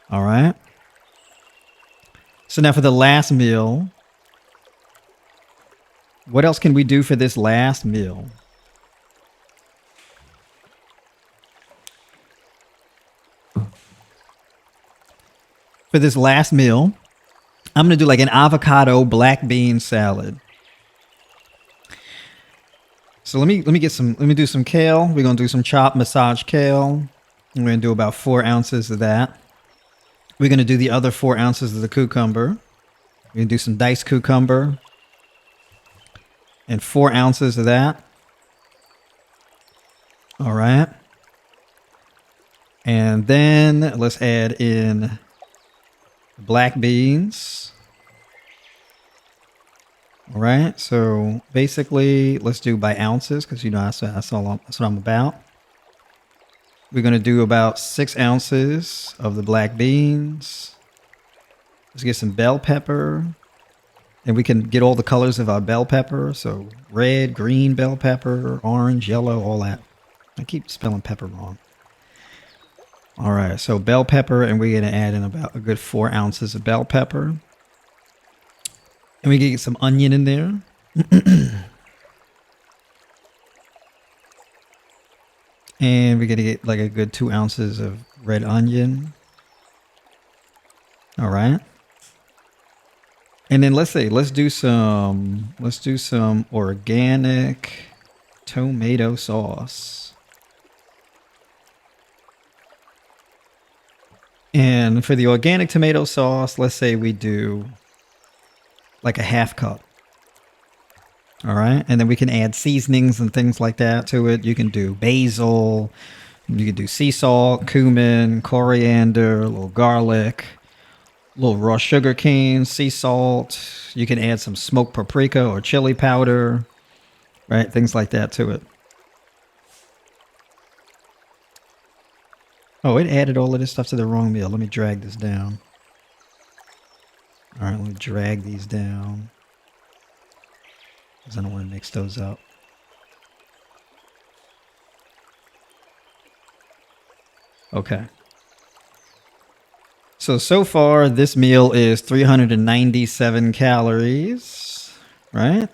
All right. So now for the last meal, what else can we do for this last meal? For this last meal, I'm going to do like an avocado black bean salad. So let me do some kale. We're going to do some chopped massaged kale. We're going to do about 4 ounces of that. We're going to do the other 4 ounces of the cucumber. We're going to do some diced cucumber. And 4 ounces of that. All right. And then let's add in black beans. All right. So basically, let's do by ounces because that's what I'm about. We're going to do about 6 ounces of the black beans. Let's get some bell pepper. And we can get all the colors of our bell pepper. So red, green bell pepper, orange, yellow, all that. I keep spelling pepper wrong. All right, so bell pepper, and we're gonna add in about a good 4 ounces of bell pepper. And we can get some onion in there. And we're gonna get like a good 2 ounces of red onion. All right. And then let's do some organic tomato sauce. And for the organic tomato sauce, let's say we do like a half cup. All right. And then we can add seasonings and things like that to it. You can do basil, you can do sea salt, cumin, coriander, a little garlic, a little raw sugar cane, sea salt. You can add some smoked paprika or chili powder, right? Things like that to it. Oh, it added all of this stuff to the wrong meal. Let me drag this down. All right, let me drag these down, because I don't want to mix those up. Okay. So far, this meal is 397 calories, right?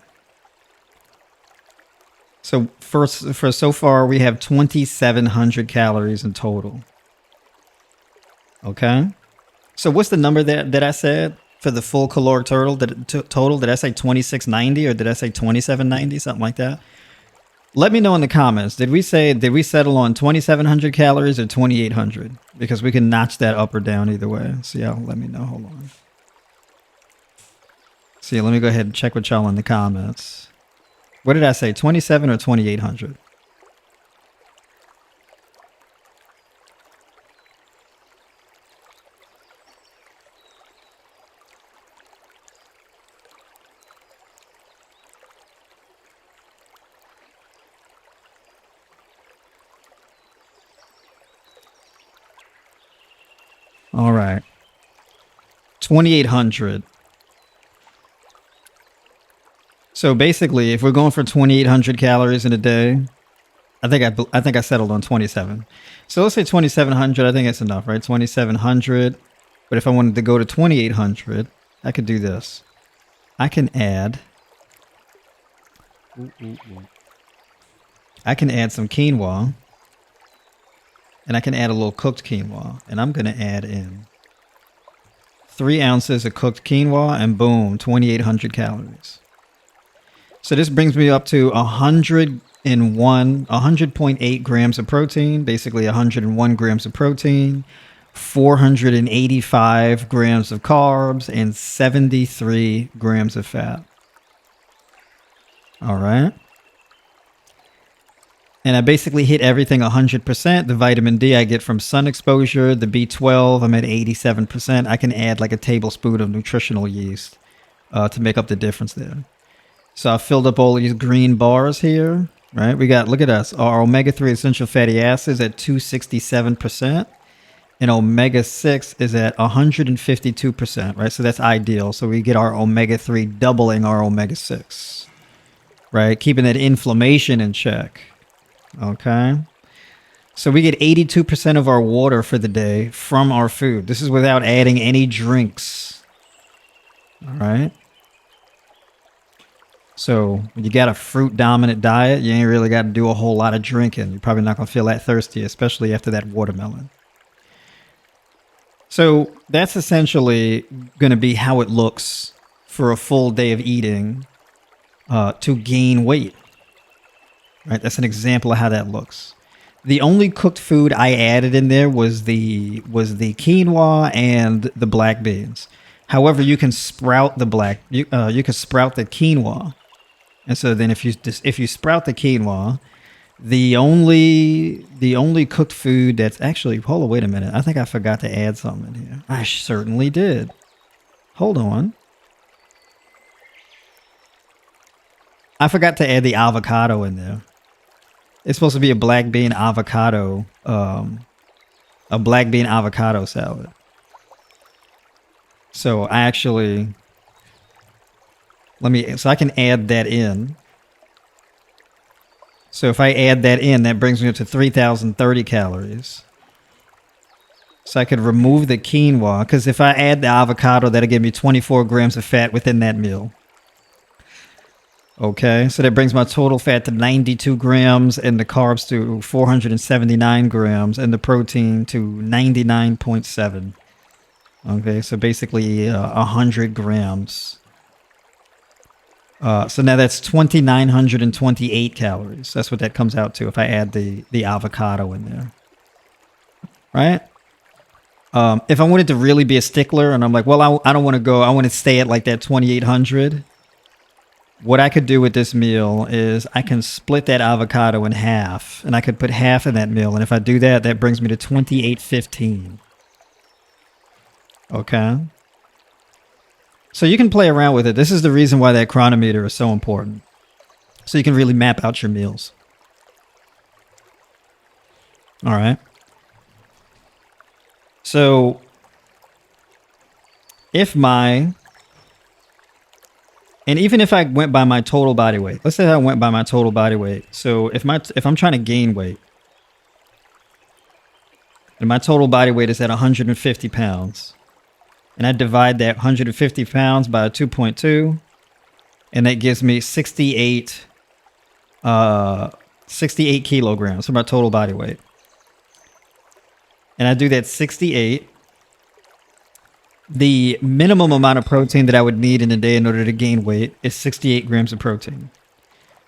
So for so far, we have 2,700 calories in total. Okay. So what's the number that I said for the full caloric total? Total? Did I say 2,690 or did I say 2,790? Something like that. Let me know in the comments. Did we settle on 2,700 calories or 2,800? Because we can notch that up or down either way. So yeah, let me know. Hold on. So yeah, let me go ahead and check with y'all in the comments. What did I say? 27 or 2,800? All right. 2,800. So basically, if we're going for 2,800 calories in a day, I think I settled on 27. So let's say 2,700. I think that's enough, right? 2,700. But if I wanted to go to 2,800, I could do this. I can add. I can add some quinoa. And I can add a little cooked quinoa. And I'm going to add in 3 ounces of cooked quinoa, and boom, 2,800 calories. So this brings me up to 100.8 grams of protein, basically 101 grams of protein, 485 grams of carbs, and 73 grams of fat. All right. And I basically hit everything 100%. The vitamin D I get from sun exposure, the B12, I'm at 87%. I can add like a tablespoon of nutritional yeast to make up the difference there. So I filled up all these green bars here, right? We got, look at us, our omega-3 essential fatty acids at 267%, and omega-6 is at 152%, right? So that's ideal. So we get our omega-3 doubling our omega-6, right? Keeping that inflammation in check. Okay. So we get 82% of our water for the day from our food. This is without adding any drinks. All right. So when you got a fruit dominant diet, you ain't really got to do a whole lot of drinking. You're probably not going to feel that thirsty, especially after that watermelon. So that's essentially going to be how it looks for a full day of eating to gain weight. Right, that's an example of how that looks. The only cooked food I added in there was the quinoa and the black beans. However, you can sprout the you can sprout the quinoa, and so then if you sprout the quinoa, the only cooked food that's actually, hold on, wait a minute, I think I forgot to add something in here. I certainly did. Hold on. I forgot to add the avocado in there. It's supposed to be a black bean avocado salad. So I actually, so I can add that in. So if I add that in, that brings me up to 3,030 calories. So I could remove the quinoa, because if I add the avocado, that'll give me 24 grams of fat within that meal. Okay, so that brings my total fat to 92 grams and the carbs to 479 grams and the protein to 99.7. Okay, so basically 100 grams. So now that's 2,928 calories. That's what that comes out to if I add the avocado in there. Right? If I wanted to really be a stickler and I'm like, well, I don't want to go, I want to stay at like that 2,800. What I could do with this meal is I can split that avocado in half and I could put half in that meal. And if I do that, that brings me to 2,815. Okay. So you can play around with it. This is the reason why that chronometer is so important. So you can really map out your meals. All right. So and even if I went by my total body weight, let's say I went by my total body weight. So if I'm trying to gain weight and my total body weight is at 150 pounds and I divide that 150 pounds by 2.2 and that gives me 68 kilograms for my total body weight. And I do that 68. The minimum amount of protein that I would need in a day in order to gain weight is 68 grams of protein.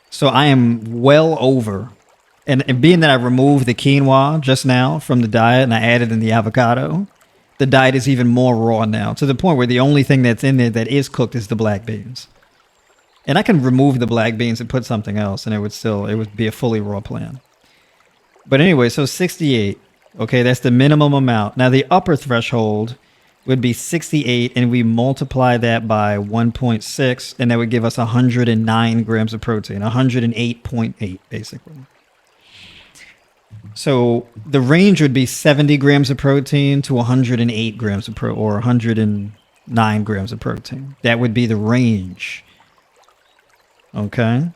So I am well over. And being that I removed the quinoa just now from the diet and I added in the avocado, the diet is even more raw now to the point where the only thing that's in there that is cooked is the black beans. And I can remove the black beans and put something else and it would be a fully raw plan. But anyway, so 68. Okay, that's the minimum amount. Now the upper threshold would be 68 and we multiply that by 1.6 and that would give us 109 grams of protein, 108.8 basically. So the range would be 70 grams of protein to 108 grams of or 109 grams of protein. That would be the range. Okay.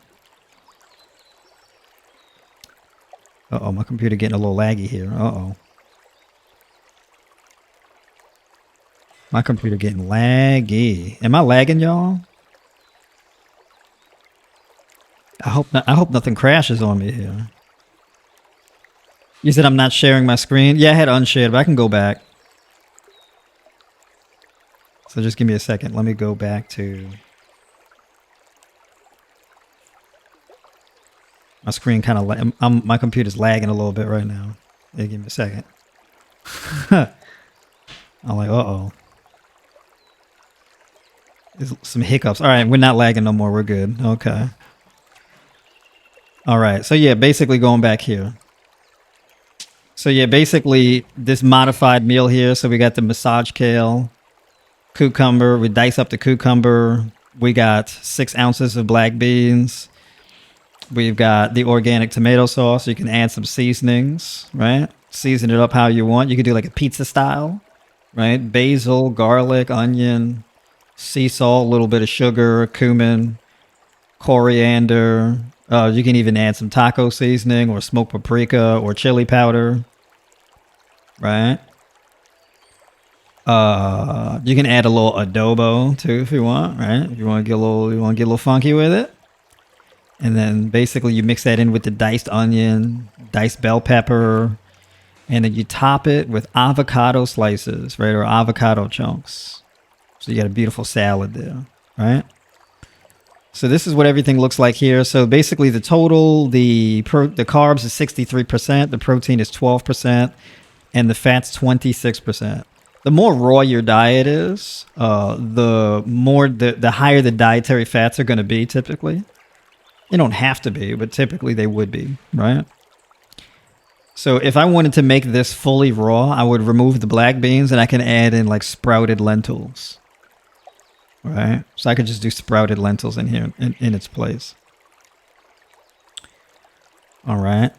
Uh-oh, my computer getting a little laggy here. Uh-oh. My computer getting laggy. Am I lagging, y'all? I hope nothing crashes on me here. You said I'm not sharing my screen? Yeah, I had unshared, but I can go back. So just give me a second. Let me go back to... My screen kind of... my computer's lagging a little bit right now. Yeah, give me a second. I'm like, uh-oh. There's some hiccups. All right, we're not lagging no more. We're good. Okay. All right. So yeah, basically going back here. So yeah, basically this modified meal here. So we got the massage kale, cucumber. We dice up the cucumber. We got 6 ounces of black beans. We've got the organic tomato sauce. You can add some seasonings, right? Season it up how you want. You could do like a pizza style, right? Basil, garlic, onion, sea salt, a little bit of sugar, cumin, coriander. You can even add some taco seasoning or smoked paprika or chili powder, right? You can add a little adobo too if you want, right? If you want to get a little funky with it. And then basically you mix that in with the diced onion, diced bell pepper, and then you top it with avocado slices, right? Or avocado chunks. So you got a beautiful salad there, right? So this is what everything looks like here. So basically the total, the carbs is 63%, the protein is 12%, and the fat's 26%. The more raw your diet is, the higher the dietary fats are going to be typically. They don't have to be, but typically they would be, right? So if I wanted to make this fully raw, I would remove the black beans and I can add in like sprouted lentils. Right? So I could just do sprouted lentils in here in its place. All right.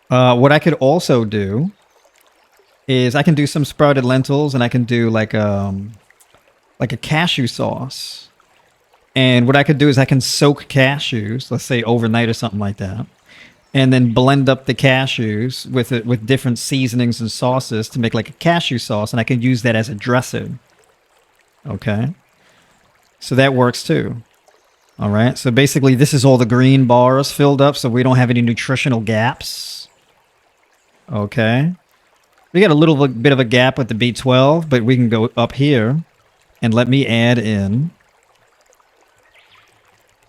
What I could also do is I can do some sprouted lentils and I can do like a cashew sauce. And what I could do is I can soak cashews, let's say overnight or something like that, and then blend up the cashews with it with different seasonings and sauces to make like a cashew sauce, and I can use that as a dressing. Okay, so that works too. All right, so basically this is all the green bars filled up, so we don't have any nutritional gaps. Okay, we got a little bit of a gap with the B12, but we can go up here and let me add in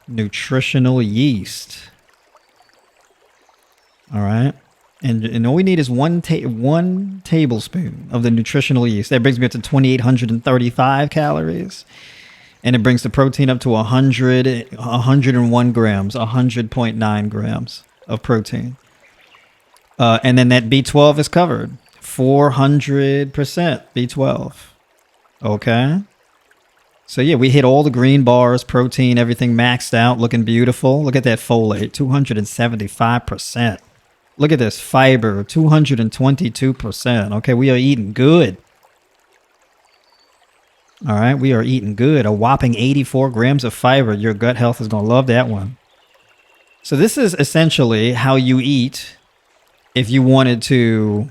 nutritional yeast. All right. And all we need is one tablespoon of the nutritional yeast. That brings me up to 2,835 calories. And it brings the protein up to 101 grams, 100.9 grams of protein. And then that B12 is covered. 400% B12. Okay. So yeah, we hit all the green bars, protein, everything maxed out, looking beautiful. Look at that folate, 275%. Look at this fiber, 222%. Okay, we are eating good. All right, we are eating good. A whopping 84 grams of fiber. Your gut health is going to love that one. So this is essentially how you eat if you wanted to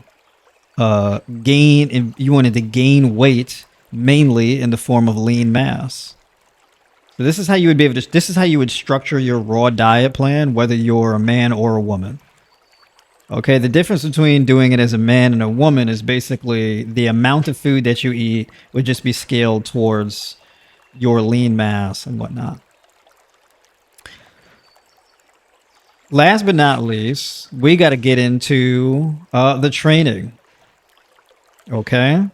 gain weight, mainly in the form of lean mass. So this is how you would be able to, this is how you would structure your raw diet plan, whether you're a man or a woman. Okay, the difference between doing it as a man and a woman is basically the amount of food that you eat would just be scaled towards your lean mass and whatnot. Last but not least, we got to get into the training. Okay?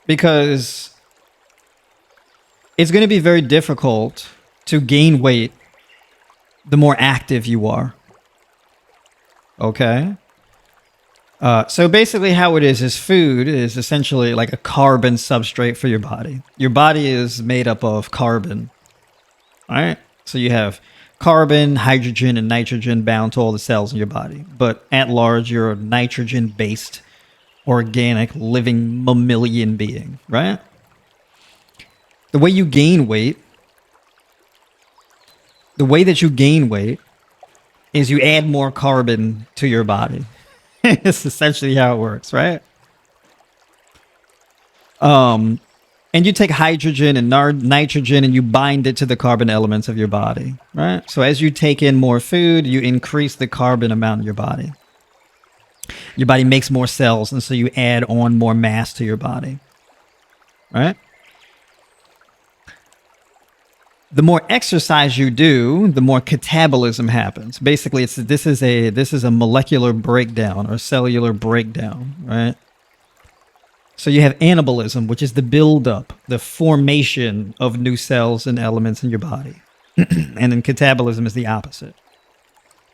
Because it's going to be very difficult to gain weight the more active you are. Okay? So basically how it is food is essentially like a carbon substrate for your body. Your body is made up of carbon. All right? So you have carbon, hydrogen, and nitrogen bound to all the cells in your body. But at large, you're a nitrogen-based, organic, living mammalian being, right? The way you gain weight, the way that you gain weight is you add more carbon to your body. It's essentially how it works, right? And you take hydrogen and nitrogen and you bind it to the carbon elements of your body, right? So as you take in more food, you increase the carbon amount in your body. Your body makes more cells, and so you add on more mass to your body, right? The more exercise you do, the more catabolism happens. Basically, this is a molecular breakdown or cellular breakdown, right? So you have anabolism, which is the buildup, the formation of new cells and elements in your body. And then catabolism is the opposite.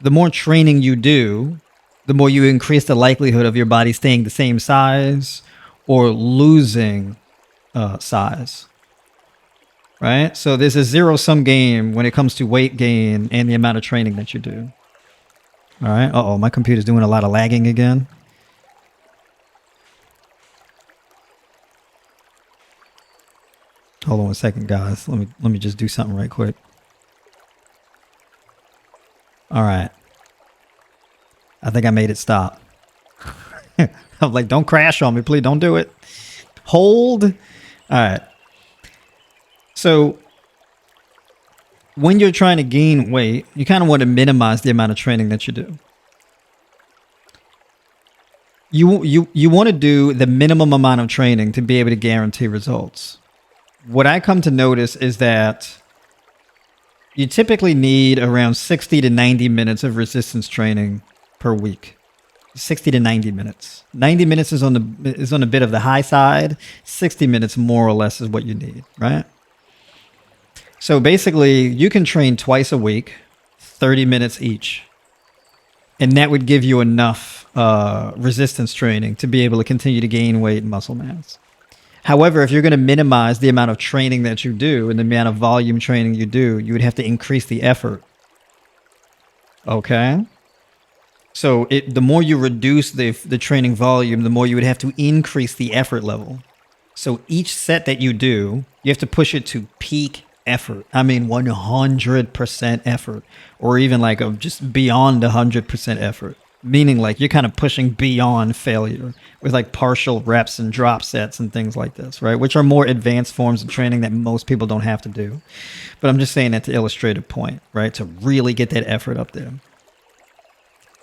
The more training you do, the more you increase the likelihood of your body staying the same size or losing size. Right? So there's a zero-sum game when it comes to weight gain and the amount of training that you do. All right. Uh-oh, my computer's doing a lot of lagging again. Hold on one second, guys. Let me just do something right quick. All right. I think I made it stop. I'm like, don't crash on me, please. Don't do it. Hold. All right. So when you're trying to gain weight, you kind of want to minimize the amount of training that you do. You want to do the minimum amount of training to be able to guarantee results. What I come to notice is that you typically need around 60 to 90 minutes of resistance training per week. 60 to 90 minutes. 90 minutes is on a bit of the high side. 60 minutes more or less is what you need, right? So basically, you can train twice a week, 30 minutes each. And that would give you enough resistance training to be able to continue to gain weight and muscle mass. However, if you're going to minimize the amount of training that you do and the amount of volume training you do, you would have to increase the effort. Okay? So the more you reduce the training volume, the more you would have to increase the effort level. So each set that you do, you have to push it to peak effort. I mean, 100% effort, or even like just beyond 100% effort. Meaning like you're kind of pushing beyond failure with like partial reps and drop sets and things like this, right? Which are more advanced forms of training that most people don't have to do. But I'm just saying that to illustrate a point, right? To really get that effort up there.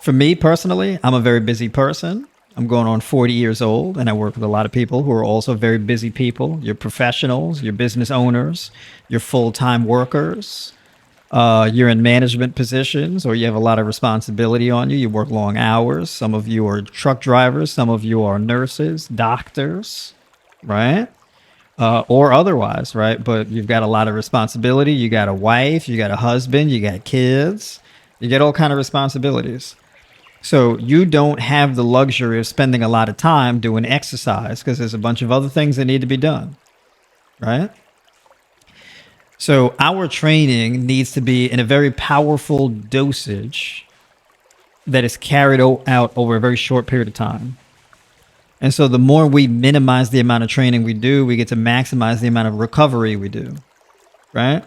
For me personally, I'm a very busy person. I'm going on 40 years old, and I work with a lot of people who are also very busy people. You're professionals, you're business owners, you're full-time workers. You're in management positions, or you have a lot of responsibility on you. You work long hours. Some of you are truck drivers. Some of you are nurses, doctors, right? Or otherwise, right? But you've got a lot of responsibility. You got a wife, you got a husband, you got kids, you get all kind of responsibilities. So you don't have the luxury of spending a lot of time doing exercise because there's a bunch of other things that need to be done, right? So our training needs to be in a very powerful dosage that is carried out over a very short period of time. And so the more we minimize the amount of training we do, we get to maximize the amount of recovery we do, right?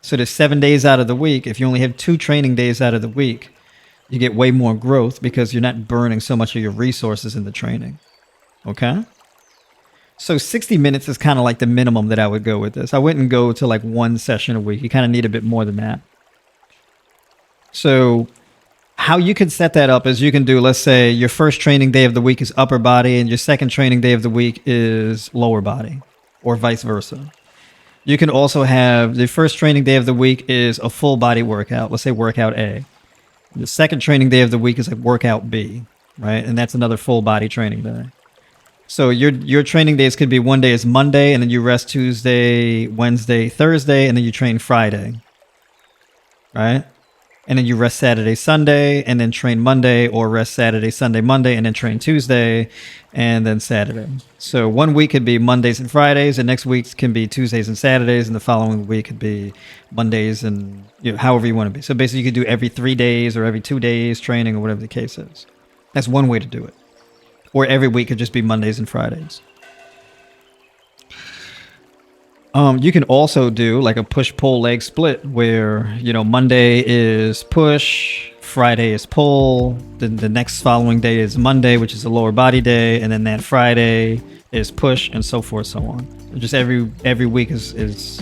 So there's 7 days out of the week. If you only have 2 training days out of the week, you get way more growth because you're not burning so much of your resources in the training, okay? So 60 minutes is kind of like the minimum that I would go with this. I wouldn't go to like 1 session a week. You kind of need a bit more than that. So how you can set that up is you can do, let's say your first training day of the week is upper body and your second training day of the week is lower body, or vice versa. You can also have the first training day of the week is a full body workout. Let's say workout A. The second training day of the week is like workout B, right? And that's another full body training day. So your training days could be one day is Monday, and then you rest Tuesday, Wednesday, Thursday, and then you train Friday, right? And then you rest Saturday, Sunday, and then train Monday, or rest Saturday, Sunday, Monday, and then train Tuesday, and then Saturday. So 1 week could be Mondays and Fridays, and next week can be Tuesdays and Saturdays, and the following week could be Mondays and however you want to be. So basically you could do every 3 days or every 2 days training or whatever the case is. That's one way to do it. Or every week could just be Mondays and Fridays. You can also do like a push-pull leg split where, Monday is push, Friday is pull, then the next following day is Monday, which is a lower body day, and then that Friday is push, and so forth, so on. Just every week is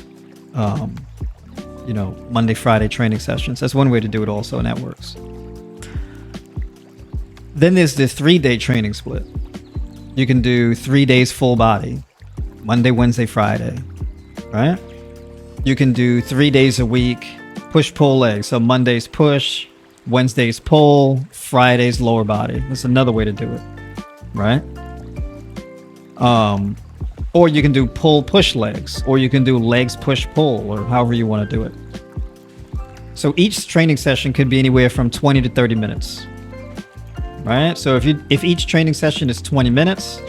Monday, Friday training sessions. That's one way to do it also, and that works. Then there's the 3-day training split. You can do 3 days full body, Monday, Wednesday, Friday, right? You can do 3 days a week, push, pull, legs. So Monday's push, Wednesday's pull, Friday's lower body. That's another way to do it, right? Or you can do pull, push legs, or you can do legs, push, pull, or however you want to do it. So each training session could be anywhere from 20 to 30 minutes. Right? So if each training session is 20 minutes,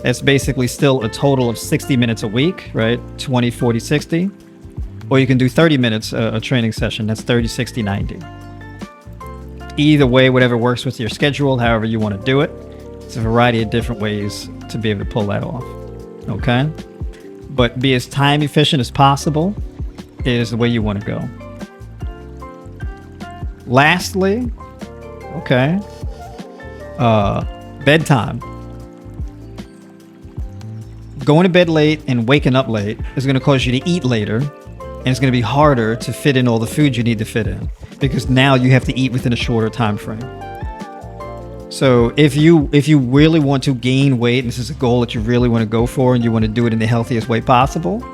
that's basically still a total of 60 minutes a week, right? 20, 40, 60. Or you can do 30 minutes a training session. That's 30, 60, 90. Either way, whatever works with your schedule, however you want to do it. It's a variety of different ways to be able to pull that off. Okay? But be as time efficient as possible is the way you want to go. Lastly, okay, bedtime. Going to bed late and waking up late is going to cause you to eat later, and it's going to be harder to fit in all the food you need to fit in because now you have to eat within a shorter time frame. So if you really want to gain weight, and this is a goal that you really want to go for, and you want to do it in the healthiest way possible,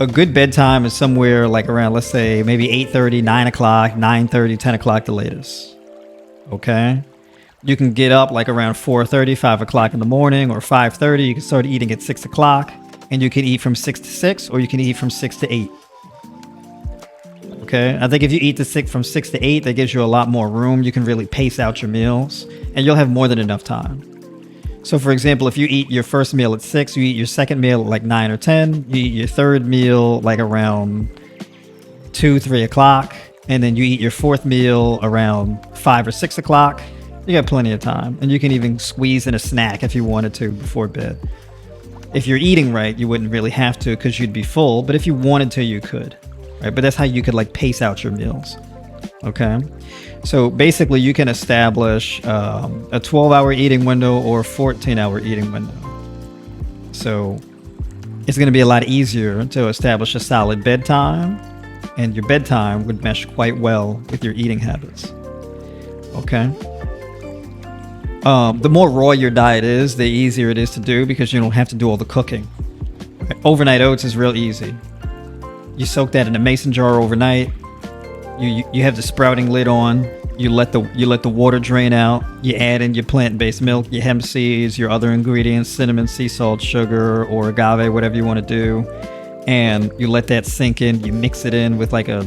a good bedtime is somewhere like around, let's say, maybe 8:30, 9 o'clock, 9:30, 10 o'clock the latest. Okay? You can get up like around 4:30, 5 o'clock in the morning, or 5:30. You can start eating at 6 o'clock, and you can eat from 6 to 6, or you can eat from 6 to 8. Okay? I think if you eat from 6 to 8, that gives you a lot more room. You can really pace out your meals, and you'll have more than enough time. So, for example, if you eat your first meal at 6, you eat your second meal at like 9 or 10, you eat your third meal like around 2, 3 o'clock, and then you eat your fourth meal around 5 or 6 o'clock. You got plenty of time, and you can even squeeze in a snack if you wanted to before bed. If you're eating right, you wouldn't really have to because you'd be full. But if you wanted to, you could. Right? But that's how you could like pace out your meals. Okay. So basically, you can establish a 12-hour eating window or a 14-hour eating window. So it's going to be a lot easier to establish a solid bedtime, and your bedtime would mesh quite well with your eating habits. Okay. The more raw your diet is, the easier it is to do because you don't have to do all the cooking. Okay. Overnight oats is real easy. You soak that in a mason jar overnight. You have the sprouting lid on. You let the water drain out. You add in your plant-based milk, your hemp seeds, your other ingredients, cinnamon, sea salt, sugar, or agave, whatever you want to do, and you let that sink in. You mix it in with like a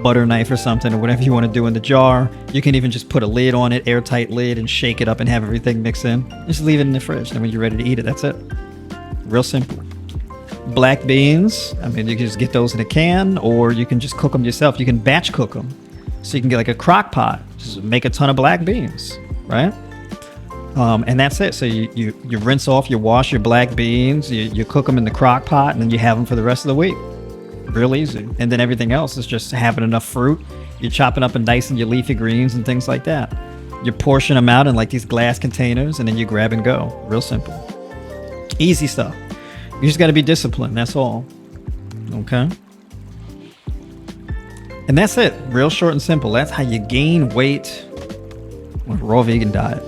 butter knife or something, or whatever you want to do in the jar. You can even just put a lid on it, airtight lid, and shake it up and have everything mix in. Just leave it in the fridge, and when you're ready to eat it, that's it. Real simple. Black beans, I mean, you can just get those in a can, or you can just cook them yourself. You can batch cook them. So you can get like a crock pot, just make a ton of black beans, right? And that's it. So you rinse off, you wash your black beans, you cook them in the crock pot, and then you have them for the rest of the week. Real easy. And then everything else is just having enough fruit. You're chopping up and dicing your leafy greens and things like that. You portion them out in like these glass containers, and then you grab and go. Real simple. Easy stuff. You just got to be disciplined. That's all. Okay? And that's it. Real short and simple. That's how you gain weight with a raw vegan diet.